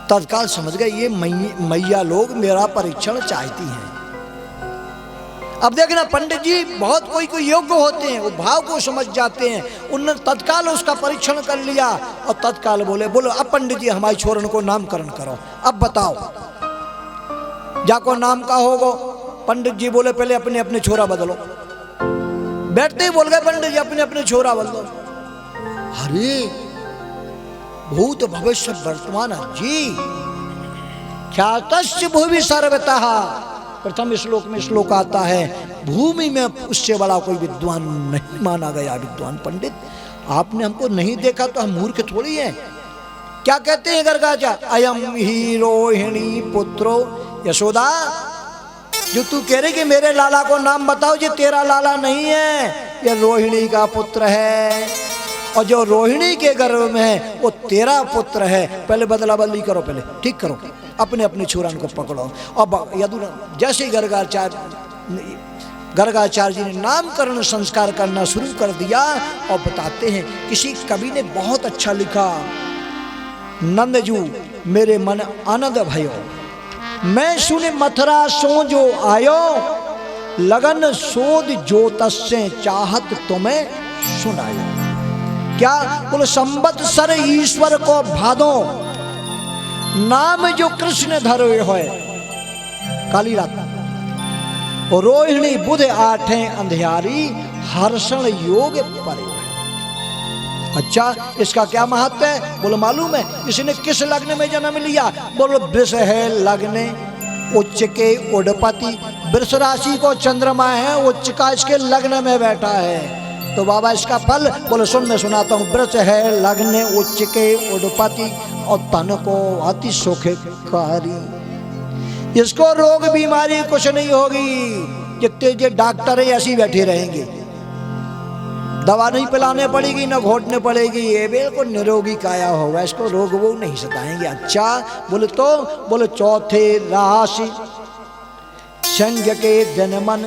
तत्काल समझ गए ये मैया लोग मेरा परीक्षण चाहती हैं। अब देखना पंडित जी बहुत कोई योग्य होते हैं, वो भाव को समझ जाते हैं, उन्होंने तत्काल उसका परीक्षण कर लिया और तत्काल बोले अब पंडित जी हमारे छोरन को नामकरण करो, अब बताओ जाको नाम का होगो। पंडित जी बोले पहले अपने अपने छोरा बदलो। बैठते ही बोल गए पंडित जी अपने अपने छोरा बदलो। अरे भूत भविष्य वर्तमान जी ख्यातश्च भूमि सर्वतः, प्रथम श्लोक में श्लोक आता है भूमि में उससे बड़ा कोई विद्वान नहीं माना गया। विद्वान पंडित आपने हमको नहीं देखा तो हम मूर्ख थोड़ी हैं। क्या कहते हैं गर्गाचार्य, अयम ही रोहिणी पुत्रो यशोदा, जो तू कह रही कि मेरे लाला को नाम बताओ, ये तेरा लाला नहीं है, ये रोहिणी का पुत्र है, और जो रोहिणी के गर्भ में है वो तेरा पुत्र है। पहले बदला बदली करो, पहले ठीक करो, अपने अपने छोरान को पकड़ो। अब यदु जैसे ही गर्गाचार्य जी ने नामकरण संस्कार करना शुरू कर दिया। और बताते हैं किसी कवि ने बहुत अच्छा लिखा, नंदजू मेरे मन आनंद भयो, मैं सुने मथुरा सो जो आयो, लगन सोद जो तस्से चाहत तुम्हें सुनायो। क्या बोले, संवत्सर ईश्वर को भादो, नाम जो कृष्ण धरे होए, काली रात रोहिणी बुध आठे अंधियारी, हर्षण योग परे। अच्छा इसका क्या महत्व है? बोलो मालूम है इसने किस लग्न में जन्म लिया? बोलो वृष है लग्न, उच्च के उड़पति, वृष राशि को चंद्रमा है, उच्च का इसके लग्न में बैठा है। तो बाबा इसका फल बोलो सुन, मैं सुनाता हूँ। वृष है लग्न, उच्च के उड़पति, और तन को अति सुखकारी, इसको रोग बीमारी कुछ नहीं होगी। जितने जो डॉक्टर है ऐसे ही बैठे रहेंगे, दवा नहीं पिलाने पड़ेगी, न घोटने पड़ेगी, ये बिल्कुल निरोगी काया होगा, इसको रोग वो नहीं सताएंगे। अच्छा बोले तो बोले चौथे राशि, संज्ञ के जनमन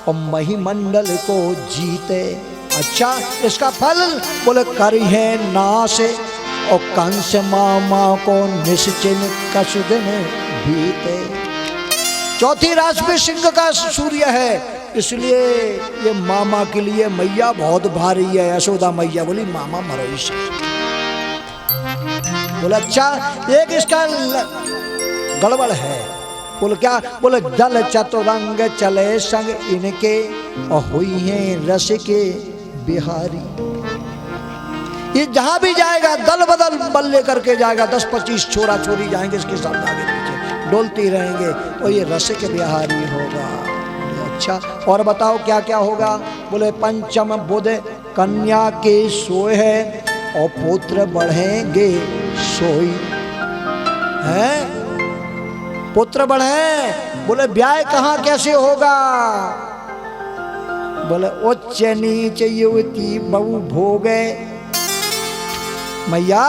और महिमंडल को जीते। अच्छा इसका फल बोले करी है नाश, और कंस मामा को निश्चिन कसुदन बीते। चौथी राशि पे सिंह का सूर्य है, इसलिए ये मामा के लिए मैया बहुत भारी है। यशोदा मैया बोली मामा मरो इसे। बोले अच्छा, एक इसका गड़बड़ है। बोले क्या? बोले दल चतुरंग चले संग इनके और हुई हैं रस के बिहारी। ये जहां भी जाएगा दल बदल बल लेकर के जाएगा, 10-25 छोरा छोरी जाएंगे इसके साथ आगे पीछे डोलती रहेंगे, तो ये रस के बिहारी होगा। अच्छा, और बताओ क्या क्या होगा? बोले पंचम बुध कन्या के सोए है और पुत्र बढ़ेंगे सोई है। पुत्र बढ़े, बोले ब्याह कहाँ कैसे होगा? बोले उच्च नीच युवती बहु भोगे। मैया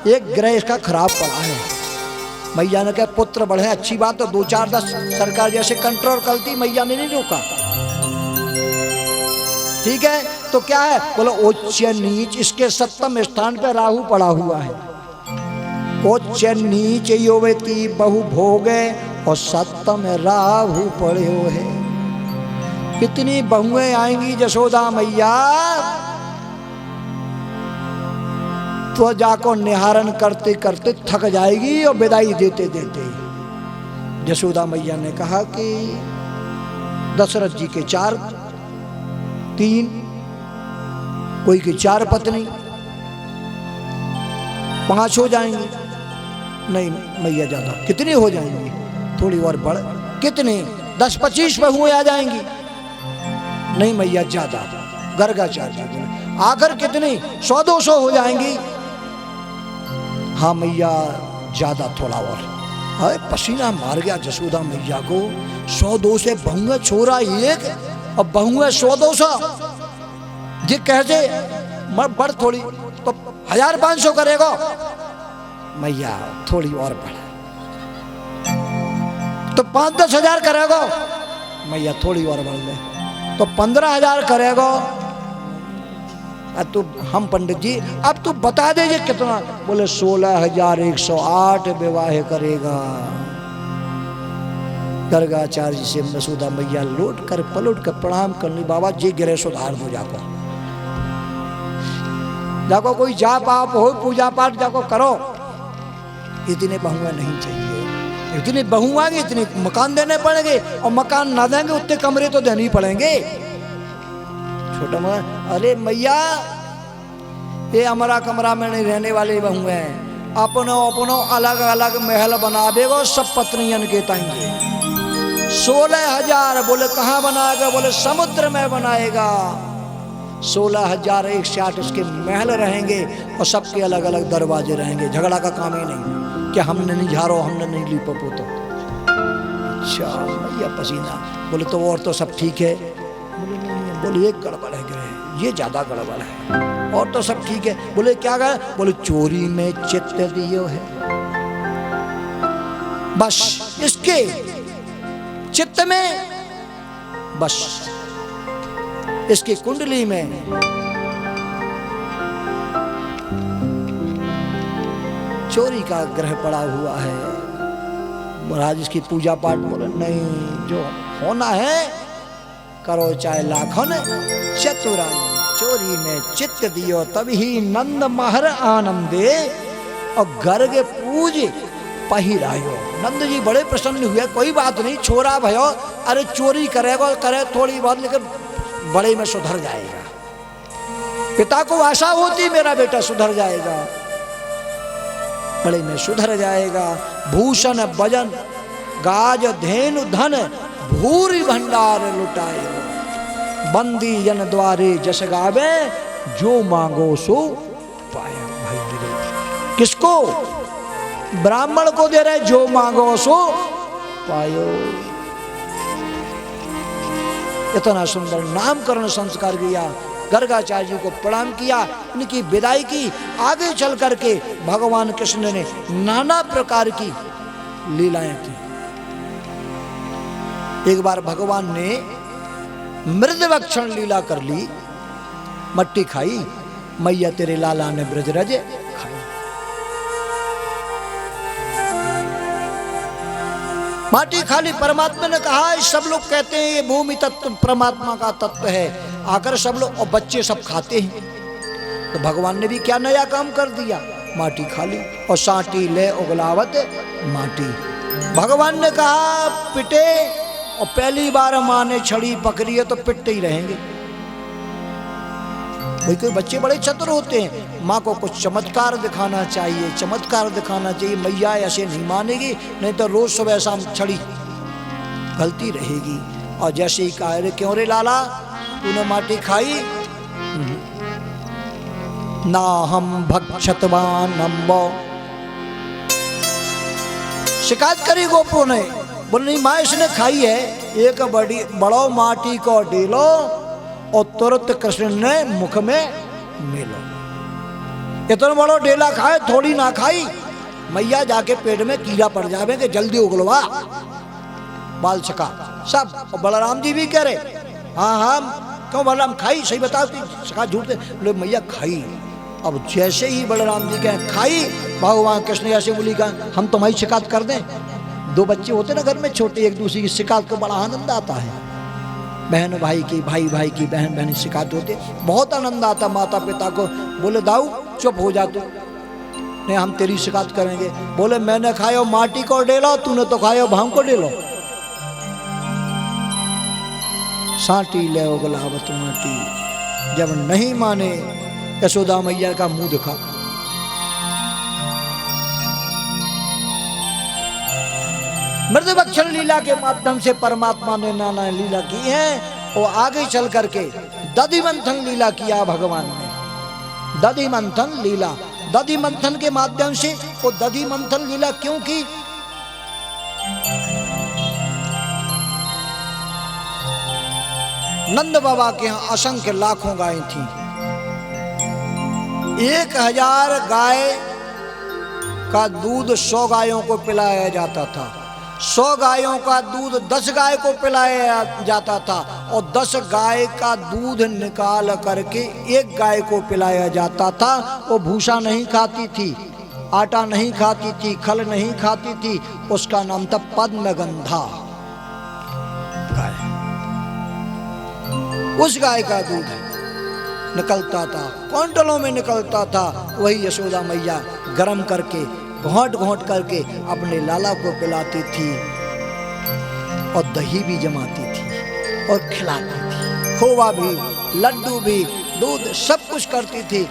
एक ग्रह इसका खराब पड़ा है। मैया ने कहा पुत्र बढ़े, अच्छी बात, तो 2-4-10 सरकार जैसे कंट्रोल करती, मैया ने नहीं रोका। ठीक है, तो क्या है? बोले उच्च नीच, इसके 7वें स्थान पे राहु पड़ा हुआ है। उच्च नीच युवती बहु भोगे और 7 में राहु पड़े हुए है। कितनी बहुएं आएंगी जशोदा मैया, तो जाको निहारन करते करते थक जाएगी और विदाई देते देते। जशोदा मैया ने कहा कि दशरथ जी के 4, 3, कोई की 4 पत्नी, 5 हो जाएंगी। नहीं मैया ज्यादा, कितनी हो जाएंगी? थोड़ी और बढ़, कितने? 10-25 बहुएं आ जाएंगी। नहीं मैया ज्यादा, गर्गाचार्य आकर कितनी? 100-200 हो जाएंगी। हाँ मैया ज्यादा, थोड़ा और। हाय पसीना मार गया जसोदा मैया को। 100-200 बहुएं, छोरा एक और बहुएं 100-200, ये कैसे? बढ़ थोड़ी, तो 1500 करेगा। मैया थोड़ी और बढ़ा, तो 5-10 हजार करेगा। मैया थोड़ी और बढ़ ले, तो 15,000 करेगा। तो हम पंडित जी अब तो बता दीजिए कितना? बोले 16,108 विवाह करेगा। गर्गाचार्य जी से जसोदा मैया लौट कर पलट कर प्रणाम करनी, बाबा जी गिरे सुधार दो, जाको कोई जाप आप हो, पूजा पाठ जाको करो। इतने बहुएं नहीं चाहिए, इतनी बहुएं आएंगे इतने मकान देने पड़ेंगे, और मकान ना देंगे उतने कमरे तो देने ही पड़ेंगे। छोटा मकान, अरे मैया ये हमारा कमरा में नहीं रहने वाले बहुएं हैं, अपनो अपनो अलग अलग महल बना देगा, सब पत्नियन के ताएंगे। 16,000, बोले कहाँ बनाएगा? बोले समुद्र में बनाएगा। 16,108 इसके महल रहेंगे और सबके अलग अलग दरवाजे रहेंगे। झगड़ा का काम ही नहीं कि हमने नहीं झाड़ो, हमने नहीं ली पपो। तो अच्छा भैया पसीना। बोले तो और तो सब ठीक है? बोले नहीं। बोले एक गड़बड़ है ग्रह, ये ज्यादा गड़बड़ है, और तो सब ठीक है। बोले क्या गए? बोले चोरी में चित्त दियो है। बस इसके चित्त में, बस इसकी कुंडली में चोरी का ग्रह पड़ा हुआ है। महाराज इसकी पूजा पाठ, बोले नहीं, जो होना है करो, चाहे लाखन चतुराई। चोरी में चित्त दियो तभी नंद महर आनंदे, और गर्ग पूज पहिरायो। नंद जी बड़े प्रसन्न हुए, कोई बात नहीं छोरा भयो, अरे चोरी करेगा करे थोड़ी बहुत, लेकिन बड़े में सुधर जाएगा। पिता को आशा होती मेरा बेटा सुधर जाएगा, बड़े में सुधर जाएगा। भूषण भजन गाज धेनु धन भूरी भंडार लुटाए, बंदी जन द्वारे जस गावे, जो मांगो सो पाए। भाई किसको? ब्राह्मण को दे रहे, जो मांगो सो पायो। इतना सुंदर नामकरण संस्कार किया। गर्गाचार्य जी को प्रणाम किया, इनकी विदाई की। आगे चल करके भगवान कृष्ण ने नाना प्रकार की लीलाएं की। एक बार भगवान ने मृदभक्षण लीला कर ली, मट्टी खाई। मैया तेरे लाला ने ब्रजरज खाई। माटी खाली। परमात्मा ने कहा सब लोग कहते हैं ये भूमि तत्व परमात्मा का तत्व है, आकर सब लोग और बच्चे सब खाते हैं। तो भगवान ने भी क्या नया काम कर दिया, माटी खाली और साटी ले उगलावत माटी। भगवान ने कहा पिटे, और पहली बार माँ ने छड़ी पकड़ी है तो पिटते ही रहेंगे। भाई कोई बच्चे बड़े चतुर होते हैं, माँ को कुछ चमत्कार दिखाना चाहिए, चमत्कार दिखाना चाहिए, मैया ऐसे नहीं मानेगी, नहीं तो रोज सुबह शाम छड़ी गलती रहेगी। और जैसे ही कहा रे क्यों रे लाला तूने माटी खाई, ना हम भक्षतवान अम्बो, शिकायत करी गोपो ने, बोले नहीं माँ इसने खाई है। एक बड़ो माटी को डेलो और तुरंत कृष्ण ने मुख में मिलो। इतना बड़ो डेला खाए, थोड़ी ना खाई, मैया जाके पेट में कीड़ा पड़ जावे कि जल्दी उगलवा। बाल सका सब, और बलराम जी भी कह रहे हाँ हाँ क्यों बलराम खाई, सही बताओ कि सका झूठ दे, बोले मैया खाई। अब जैसे ही बलराम जी कहें खाई, भगवान कृष्ण ऐसे बोली का हम तुम्हारी शिकायत कर दें। दो बच्चे होते ना घर में छोटे, एक दूसरे की शिकायत को बड़ा आनंद आता है। बहन भाई की, भाई भाई की, बहन बहन शिकायत होती, बहुत आनंद आता माता पिता को। बोले दाऊ चुप हो जा तू, नहीं हम तेरी शिकायत करेंगे। बोले मैंने खायो माटी को डेलो, तूने तो खायो भांग को डेलो। साटी ले उगलावत माटी, जब नहीं माने यशोदा मैया का मुंह दिखा। मृदभक्षण लीला के माध्यम से परमात्मा ने नाना लीला की है, और आगे चल करके दधि मंथन लीला किया भगवान ने। दधि मंथन लीला, दधि मंथन के माध्यम से, वो दधि मंथन लीला क्यों की, नंद बाबा के यहाँ असंख्य लाखों गायें थी। 1000 गाय का दूध 100 गायों को पिलाया जाता था, 100 गायों का दूध 10 गाय को पिलाया जाता था, और 10 गाय का दूध निकाल करके 1 गाय को पिलाया जाता था। वो भूसा नहीं खाती थी, आटा नहीं खाती थी, खल नहीं खाती थी, उसका नाम था पद्मगंधा गाय। उस गाय का दूध निकलता था, क्विंटलों में निकलता था। वही यशोदा मैया गरम करके घोंट घोंट करके अपने लाला को पिलाती थी, और दही भी जमाती थी और खिलाती थी, खोवा भी, लड्डू भी, दूध सब कुछ करती थी।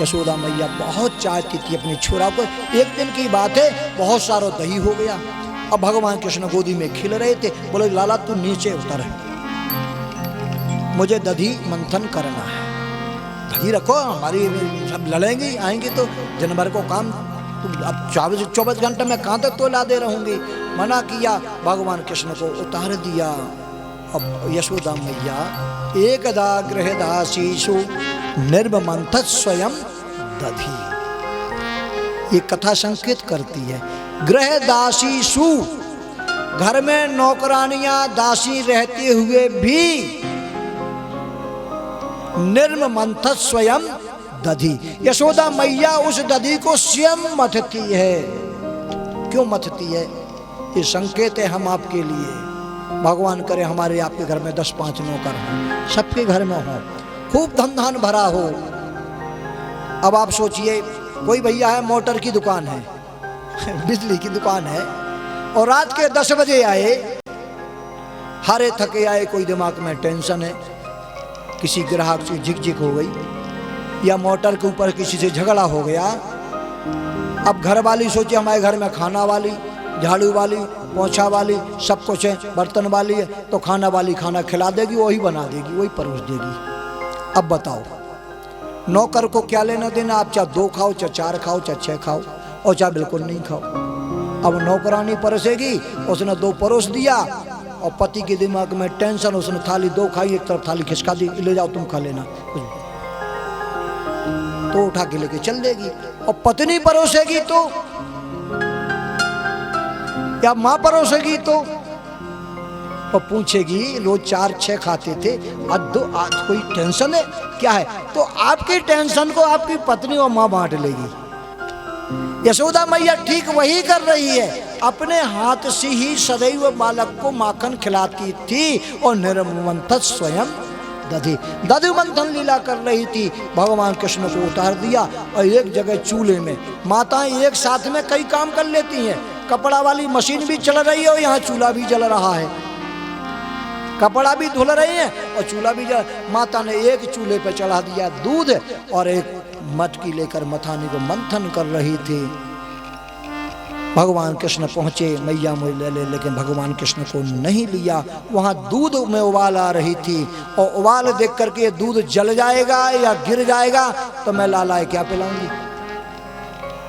यशोदा मैया बहुत चाहती थी अपने छोरा को। एक दिन की बात है, बहुत सारा दही हो गया। अब भगवान कृष्ण गोदी में खिल रहे थे। बोले लाला तू नीचे उतर, मुझे दधी मंथन करना है। दही रखो, हमारी सब लड़ेंगी आएंगी तो दिन भर को काम, अब 24 घंटे में कहाँ तक तो ला दे रहूंगी। मना किया, भगवान कृष्ण को उतार दिया। अब यशोदा मैया एकदा गृहदासीषु निर्ममंथत स्वयं दधी, ये कथा संकेत करती है। गृहदासीषु, घर में नौकरानियां दासी रहते हुए भी निर्ममंथत स्वयं दधी, यशोदा मैया उस दधी को स्वयं मथती है। क्यों मथती है? ये संकेत है हम आपके लिए। भगवान करे हमारे आपके घर में 10-5 नौकर हों, सबके घर में हो, खूब धन धान भरा हो। अब आप सोचिए, कोई भैया है, मोटर की दुकान है बिजली की दुकान है, और रात के 10 बजे आए, हारे थके आए, कोई दिमाग में टेंशन है, किसी ग्राहक से झिकझिक हो गई, या मोटर के ऊपर किसी से झगड़ा हो गया। अब घर वाली सोचे हमारे घर में खाना वाली, झाड़ू वाली, पोछा वाली, सब कुछ है, बर्तन वाली है, तो खाना वाली खाना खिला देगी, वही बना देगी, वही परोस देगी। अब बताओ नौकर को क्या लेना देना? आप चाहे 2 खाओ, चाहे 4 खाओ, चाहे 6 खाओ, और चाहे बिल्कुल नहीं खाओ। अब नौकरानी परोसेगी, उसने 2 परोस दिया, और पति के दिमाग में टेंशन, उसने थाली 2 खाई, एक तरफ थाली खिसका दी, ले जाओ तुम खा लेना, तो उठा के लेके चल देगी। और पत्नी परोसेगी तो, या माँ परोसेगी तो, और पूछेगी रोज 4-6 खाते थे, आज कोई टेंशन है क्या है? तो आपकी टेंशन को आपकी पत्नी और माँ बांट लेगी। यशोदा मैया ठीक वही कर रही है, अपने हाथ से ही सदैव बालक को माखन खिलाती थी और निर्मंथन स्वयं दधी दधि मंथन लीला कर रही थी। भगवान कृष्ण को उतार दिया और एक जगह चूल्हे में, माताएं एक साथ में कई काम कर लेती हैं, कपड़ा वाली मशीन भी चल रही है और यहाँ चूल्हा भी जल रहा है, कपड़ा भी धुल रहे हैं और चूल्हा भी जल। माता ने एक चूल्हे पर चढ़ा दिया दूध और एक मटकी लेकर मथानी को मंथन कर रही थी। भगवान कृष्ण पहुंचे, मैया मुझे ले, लेकिन भगवान कृष्ण को नहीं लिया। वहां दूध में उबाल आ रही थी और उबाल देख करके दूध जल जाएगा या गिर जाएगा तो मैं लाला क्या पिलाऊंगी,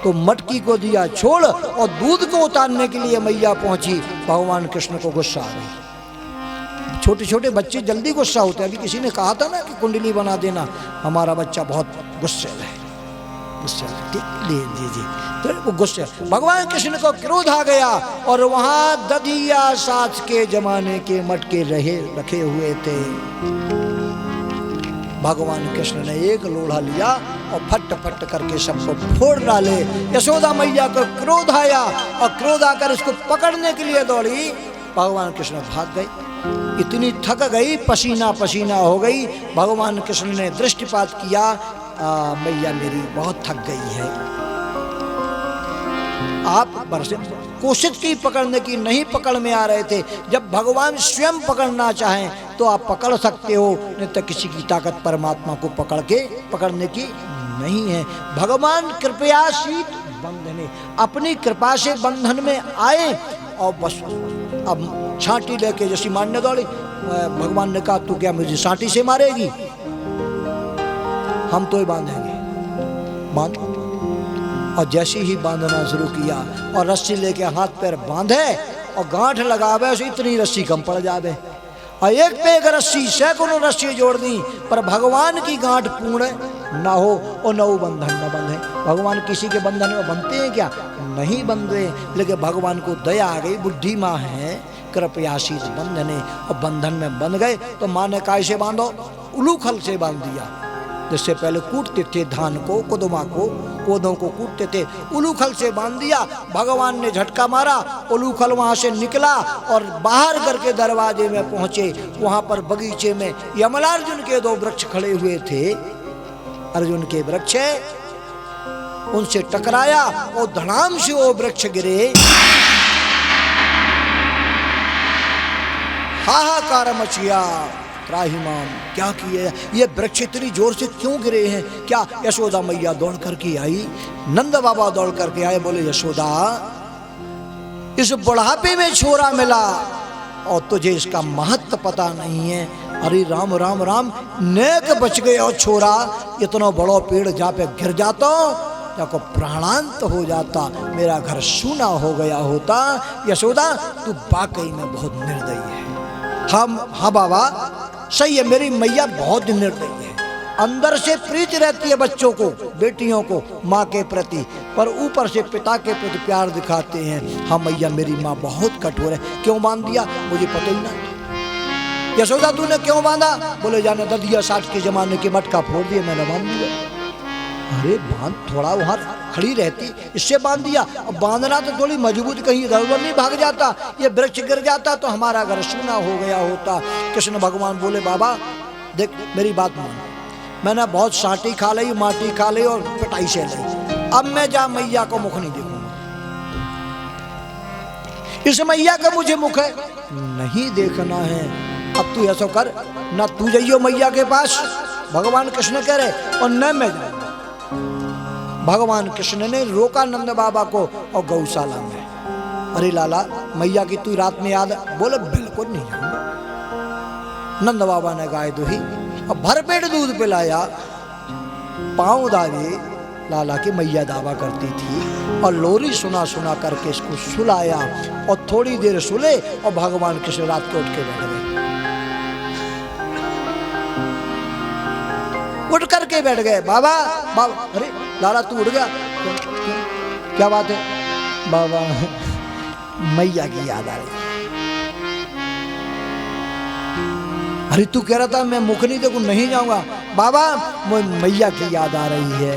तो मटकी को दिया छोड़ और दूध को उतारने के लिए मैया पहुंची। भगवान कृष्ण को गुस्सा आ गई। छोटे छोटे बच्चे जल्दी गुस्सा होते हैं। अभी किसी ने कहा था ना कि कुंडली बना देना, हमारा बच्चा बहुत गुस्से है, गुस्से जी तो वो गुस्से। भगवान कृष्ण को क्रोध आ गया और वहां दधिया साथ के जमाने के मटके रखे हुए थे। भगवान कृष्ण ने एक लोढ़ा लिया और फट फट करके सबको फोड़ डाले। यशोदा मैया को क्रोध आया और क्रोध आकर इसको पकड़ने के लिए दौड़ी। भगवान कृष्ण भाग गए, इतनी थक गई, पसीना पसीना हो गई। भगवान कृष्ण ने दृष्टिपात किया, मैया मेरी बहुत थक गई है, आप बरसे कोशिश की पकड़ने की, नहीं पकड़ में आ रहे थे। जब भगवान स्वयं पकड़ना चाहें तो आप पकड़ सकते हो, नहीं तो किसी की ताकत परमात्मा को पकड़ने की नहीं है। भगवान कृपया शीत बंधने, अपनी कृपा से बंधन में आए और बस अब छांटी लेके जैसी मारने दौड़ी। भगवान ने कहा तू क्या मुझे छांटी से मारेगी, हम तो ही बांधेंगे, बांध। और जैसे ही बांधना शुरू किया और रस्सी लेके हाथ पैर बांधे और गांठ लगावे तो इतनी रस्सी कम पड़ जावे। और एक पे एक रस्सी सैकड़ों रस्सी जोड़ दी, पर भगवान की गांठ पूर्ण ना हो और न वो बंधन न बंधे। भगवान किसी के बंधन में बंधते हैं क्या? नहीं बंधे। लेकिन भगवान को दया आ गई, बुद्धि माँ है, कृपयाशीष बंधने, और बंधन में बंध गए। तो माँ ने काय से बांधो? उलूखल से बांध दिया। जिससे पहले कूटते थे धान को, कोदमा को, पौधों को कूटते थे, उलूखल से बांध दिया। भगवान ने झटका मारा, उलूखल वहां से निकला और बाहर करके दरवाजे में पहुंचे। वहां पर बगीचे में यमलार्जुन के 2 वृक्ष खड़े हुए थे। अर्जुन के वृक्ष उनसे टकराया और धड़ाम से वो वृक्ष गिरे। हाहाकार मच गया, त्राहिमाम, क्या किए? ये वृक्ष इतनी जोर से क्यों गिरे हैं? क्या? यशोदा मैया दौड़ करके आई, नंद बाबा दौड़ करके आए, बोले यशोदा इस बुढ़ापे में छोरा मिला और तुझे इसका महत्व पता नहीं है। अरे राम राम राम, नेक बच गए और छोरा, इतना बड़ा पेड़ जहाँ पे गिर जाता को प्राणांत हो जाता, मेरा घर सूना हो गया होता। यशोदा तू वाकई में बहुत निर्दयी है। हाँ बाबा सही है, मेरी मैया बहुत निर्दयी है। अंदर से प्रीति रहती है बच्चों को, बेटियों को माँ के प्रति, पर ऊपर से पिता के प्रति प्यार दिखाते हैं। हाँ मैया मेरी माँ बहुत कठोर है। क्यों बांध दिया? मुझे पता ही ना। यशोदा तूने क्यों बांधा? बोले जाने ददिया 60 के जमाने के मटका फोड़ दिए, मैंने बांध दिया। अरे बांध, थोड़ा वहां खड़ी रहती, इससे बांध दिया। अब बांधना तो थोड़ी मजबूत, कहीं इधर उधर नहीं भाग जाता, ये वृक्ष गिर जाता तो हमारा घर सूना हो गया होता। कृष्ण भगवान बोले बाबा देख मेरी बात मान, मैंने बहुत साटी खा ली, माटी खा ली और पिटाई से ली, अब मैं जा मैया को मुख नहीं देखूंगा। इस मैया का मुझे मुख है नहीं देखना है। अब तू ऐसा कर, ना तू जाइयो मैया के पास, भगवान कृष्ण कह रहे, और न मैं जाऊंगा। भगवान कृष्ण ने रोका नंद बाबा को और गौशाला में। अरे लाला मैया की तू रात में याद? बोले बिल्कुल नहीं जाऊंगा। नंद बाबा ने गाय दुही और भरपेट दूध पिलाया, पांव दावे लाला की मैया दावा करती थी, और लोरी सुना सुना करके इसको सुलाया और थोड़ी देर सुले और भगवान कृष्ण रात को उठ के बैठ गए। उठ करके बैठ गए। बाबा बाबा, अरे लाला तू उठ गया? क्या बात है? बाबा मैया की याद आ रही। अरे तू कह रहा था मैं मुख नहीं देखूं, नहीं जाऊंगा। बाबा मैया की याद आ रही है।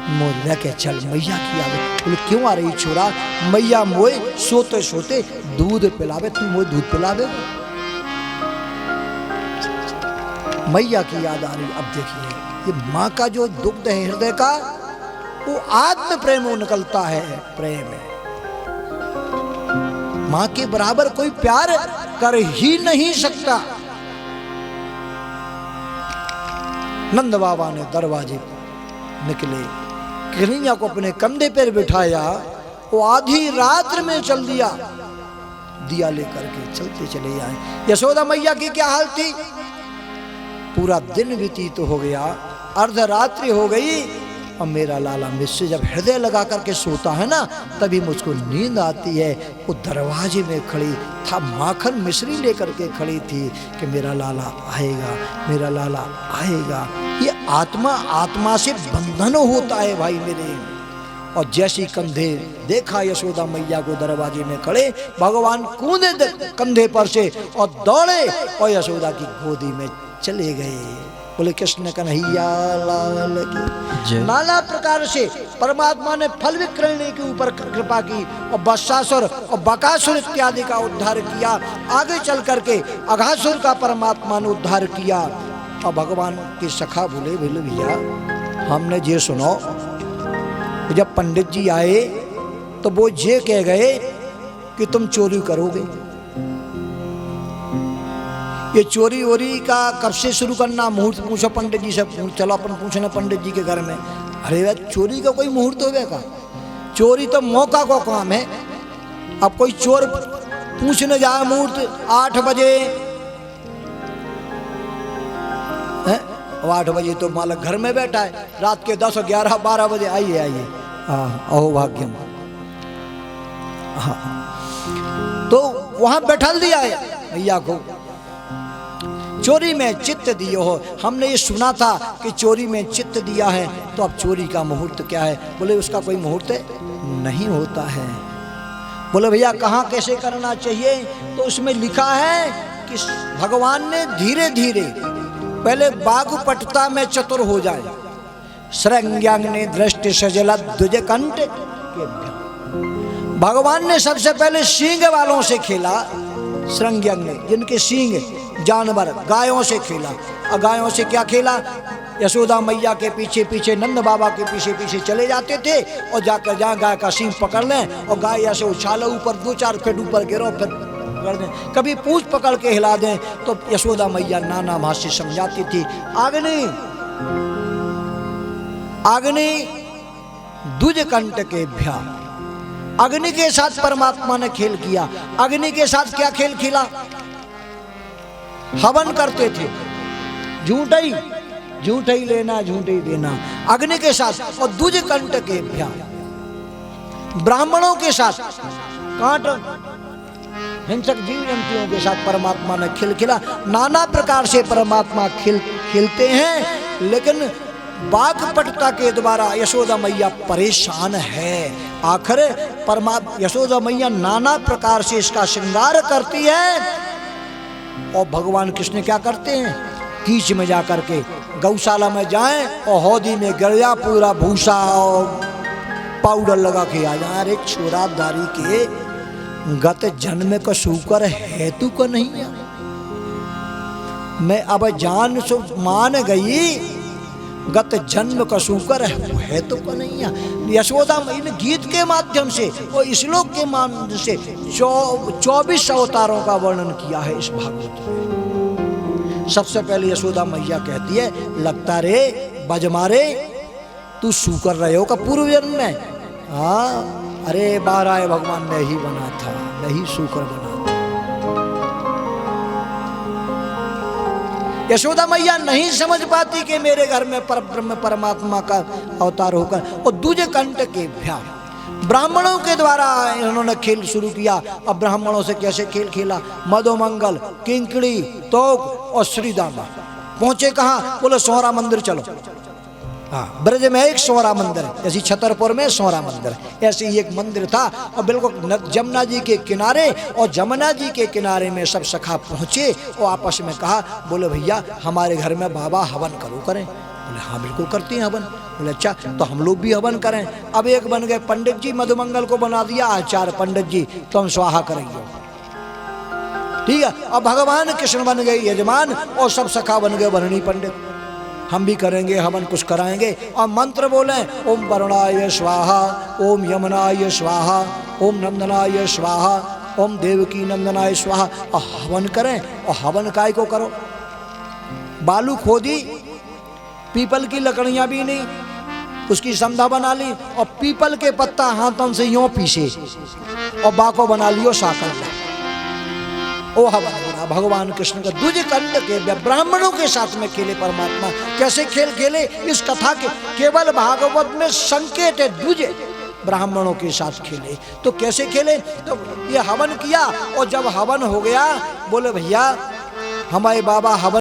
मोर लेके चल मैया की आवे। बोले क्यों आ रही छोरा? मैया मोए सोते सोते दूध पिलावे, तू मोए दूध पिलावे। मैया की याद आ रही। अब देखिए ये माँ का जो दुग्ध है हृदय का, वो आत्म प्रेम निकलता है। प्रेम है, माँ के बराबर कोई प्यार कर ही नहीं सकता। नंद बाबा ने दरवाजे निकले, कन्हैया को अपने कंधे पर बिठाया, वो आधी रात्र में चल दिया, दिया लेकर के चलते चले आए। यशोदा मैया की क्या हाल थी? पूरा दिन व्यतीत हो गया, अर्धरात्रि हो गई, और मेरा लाला मुझसे जब हृदय लगा करके सोता है ना, तभी मुझको नींद आती है। वो दरवाजे में खड़ी था, माखन मिश्री लेकर के खड़ी थी कि मेरा लाला आएगा, मेरा लाला आएगा। ये आत्मा आत्मा से बंधन होता है भाई मेरे। और जैसी कंधे देखा यशोदा मैया को दरवाजे में खड़े, भगवान कूदे कंधे पर से और दौड़े और यशोदा की गोदी में चले गए। बोले कृष्ण कन्हैया लाल की। नाना प्रकार से परमात्मा ने फल विक्रयणी के ऊपर कृपा की और बत्सासुर और बकासुर इत्यादि का उद्धार किया। आगे चल करके अघासुर का परमात्मा ने उद्धार किया। और भगवान के सखा बोले भैया हमने ये सुनो, जब पंडित जी आए तो वो ये कह गए कि तुम चोरी करोगे। ये चोरी वोरी का कब से शुरू करना? मुहूर्त पूछो पंडित जी से, चलो अपन पूछने पंडित जी के घर में। अरे भाई चोरी का कोई मुहूर्त हो गया का? चोरी तो मौका को काम है। अब कोई चोर पूछने जाए मुहूर्त 8 बजे है, 8 बजे तो मालक घर में बैठा है, रात के 10, 11, 12 बजे आइए आइए। हाँ अहो भाग्यम। हाँ तो वहां बैठा दिया है भैया को। चोरी में चित्त दियो हो, हमने ये सुना था कि चोरी में चित्त दिया है, तो अब चोरी का मुहूर्त क्या है? बोले उसका कोई मुहूर्त नहीं होता है। बोले भैया कहाँ कैसे करना चाहिए? तो उसमें लिखा है कि भगवान ने धीरे धीरे पहले बागुपटता में चतुर हो जाए। श्रृंग्यांग ने दृष्टि सजला द्विज कंठ के। भगवान ने सबसे पहले सींग वालों से खेला, श्रृंग्यांग ने जिनके सींग जानवर गायों से खेला। और गायों से क्या खेला? यशोदा मैया के पीछे पीछे नंद बाबा के पीछे पीछे चले जाते थे और जाकर जहाँ गाय का सींग पकड़ लें और गाय ऐसे उछाले ऊपर 2-4 फीट ऊपर गिरो, फिर कर दें, कभी पूंछ पकड़ के हिला दें। तो यशोदा मैया नाना भाषा समझाती थी। अग्नि अग्नि द्विज कंठ के भ्या, अग्नि के साथ परमात्मा ने खेल किया। अग्नि के साथ क्या खेल खेला? हवन करते थे, झूठ ही लेना झूठ ही देना, अग्नि के साथ। और द्विज कंठ के भ्या, ब्राह्मणों के साथ, कांट हिंसक जीव जंतुओं के साथ परमात्मा ने खेल खेला। नाना प्रकार से परमात्मा खेलते हैं, लेकिन बागपटता के द्वारा यशोदा मैया परेशान है। आखिर परमात्मा यशोदा मैया नाना प्रकार से इसका श्रृंगार करती है। और भगवान कृष्ण क्या करते हैं? कीच में जा करके गौशाला में जाएं और हौदी में गिरया पूरा भूसा और पाउडर लगा के आ जाए। अरे छोरा दारी के गत जन्म का शुकर है तू को नहीं है। मैं अब जान सो मान गई, गत जन्म का शुकर है तो को नहीं है। यशोदा इन गीत के माध्यम से और श्लोक के माध्यम से 24 अवतारों का वर्णन किया है इस भागवत में। सबसे पहले यशोदा मैया कहती है, लगता रे बजमारे तू शुकर रहे हो का पूर्व जन्म में। हाँ अरे 12 भगवान ने ही बना था, नहीं शुकर बना था। यशोदा मैया नहीं समझ पाती कि मेरे घर में परब्रह्म परमात्मा का अवतार होकर। और दूजे कंठ के भ्या, ब्राह्मणों के द्वारा इन्होंने खेल शुरू किया। अब ब्राह्मणों से कैसे खेल खेला? मधोमंगल, किंकड़ी, तोक और श्रीदामा। पहुंचे कहाँ? बोले सोहरा मंदिर चलो। हाँ, ब्रज में एक सोहरा मंदिर, जैसे छतरपुर में सोहरा मंदिर, ऐसे ही एक मंदिर था। और बिल्कुल जमुना जी के किनारे, और जमुना जी के किनारे में सब सखा पहुँचे और आपस में कहा, बोले भैया हमारे घर में बाबा हवन करो करें। बोले हाँ बिल्कुल करते हैं हवन। बोले अच्छा तो हम लोग भी हवन करें। अब एक बन गए पंडित जी, मधुमंगल को बना दिया आचार्य पंडित जी, तो हम स्वाहा करेंगे, ठीक है। अब भगवान कृष्ण बन गए यजमान और सब सखा बन गए भरणी पंडित, हम भी करेंगे हवन, कुछ कराएंगे। और मंत्र बोले ओम वरुणाय स्वाहा, ओम यमुनाय स्वाहा, ओम नंदनाय स्वाहा, ओम देवकी नंदनाय स्वाहा, और हवन करें। और हवन काय को करो, बालू खोदी, पीपल की लकड़ियां भी नहीं, उसकी संधा बना ली और पीपल के पत्ता हाथों से यूं पीसे और बाको बना लियो साकर में, ओ हवन बना। भगवान कृष्ण का द्विज कंड के ब्राह्मणों के साथ में खेले परमात्मा। कैसे खेल खेले इस कथा के केवल भागवत में संकेत है, द्विज ब्राह्मणों के साथ खेले। तो कैसे खेले, तो ये हवन किया और जब हवन हो गया बोले भैया हमारे बाबा हवन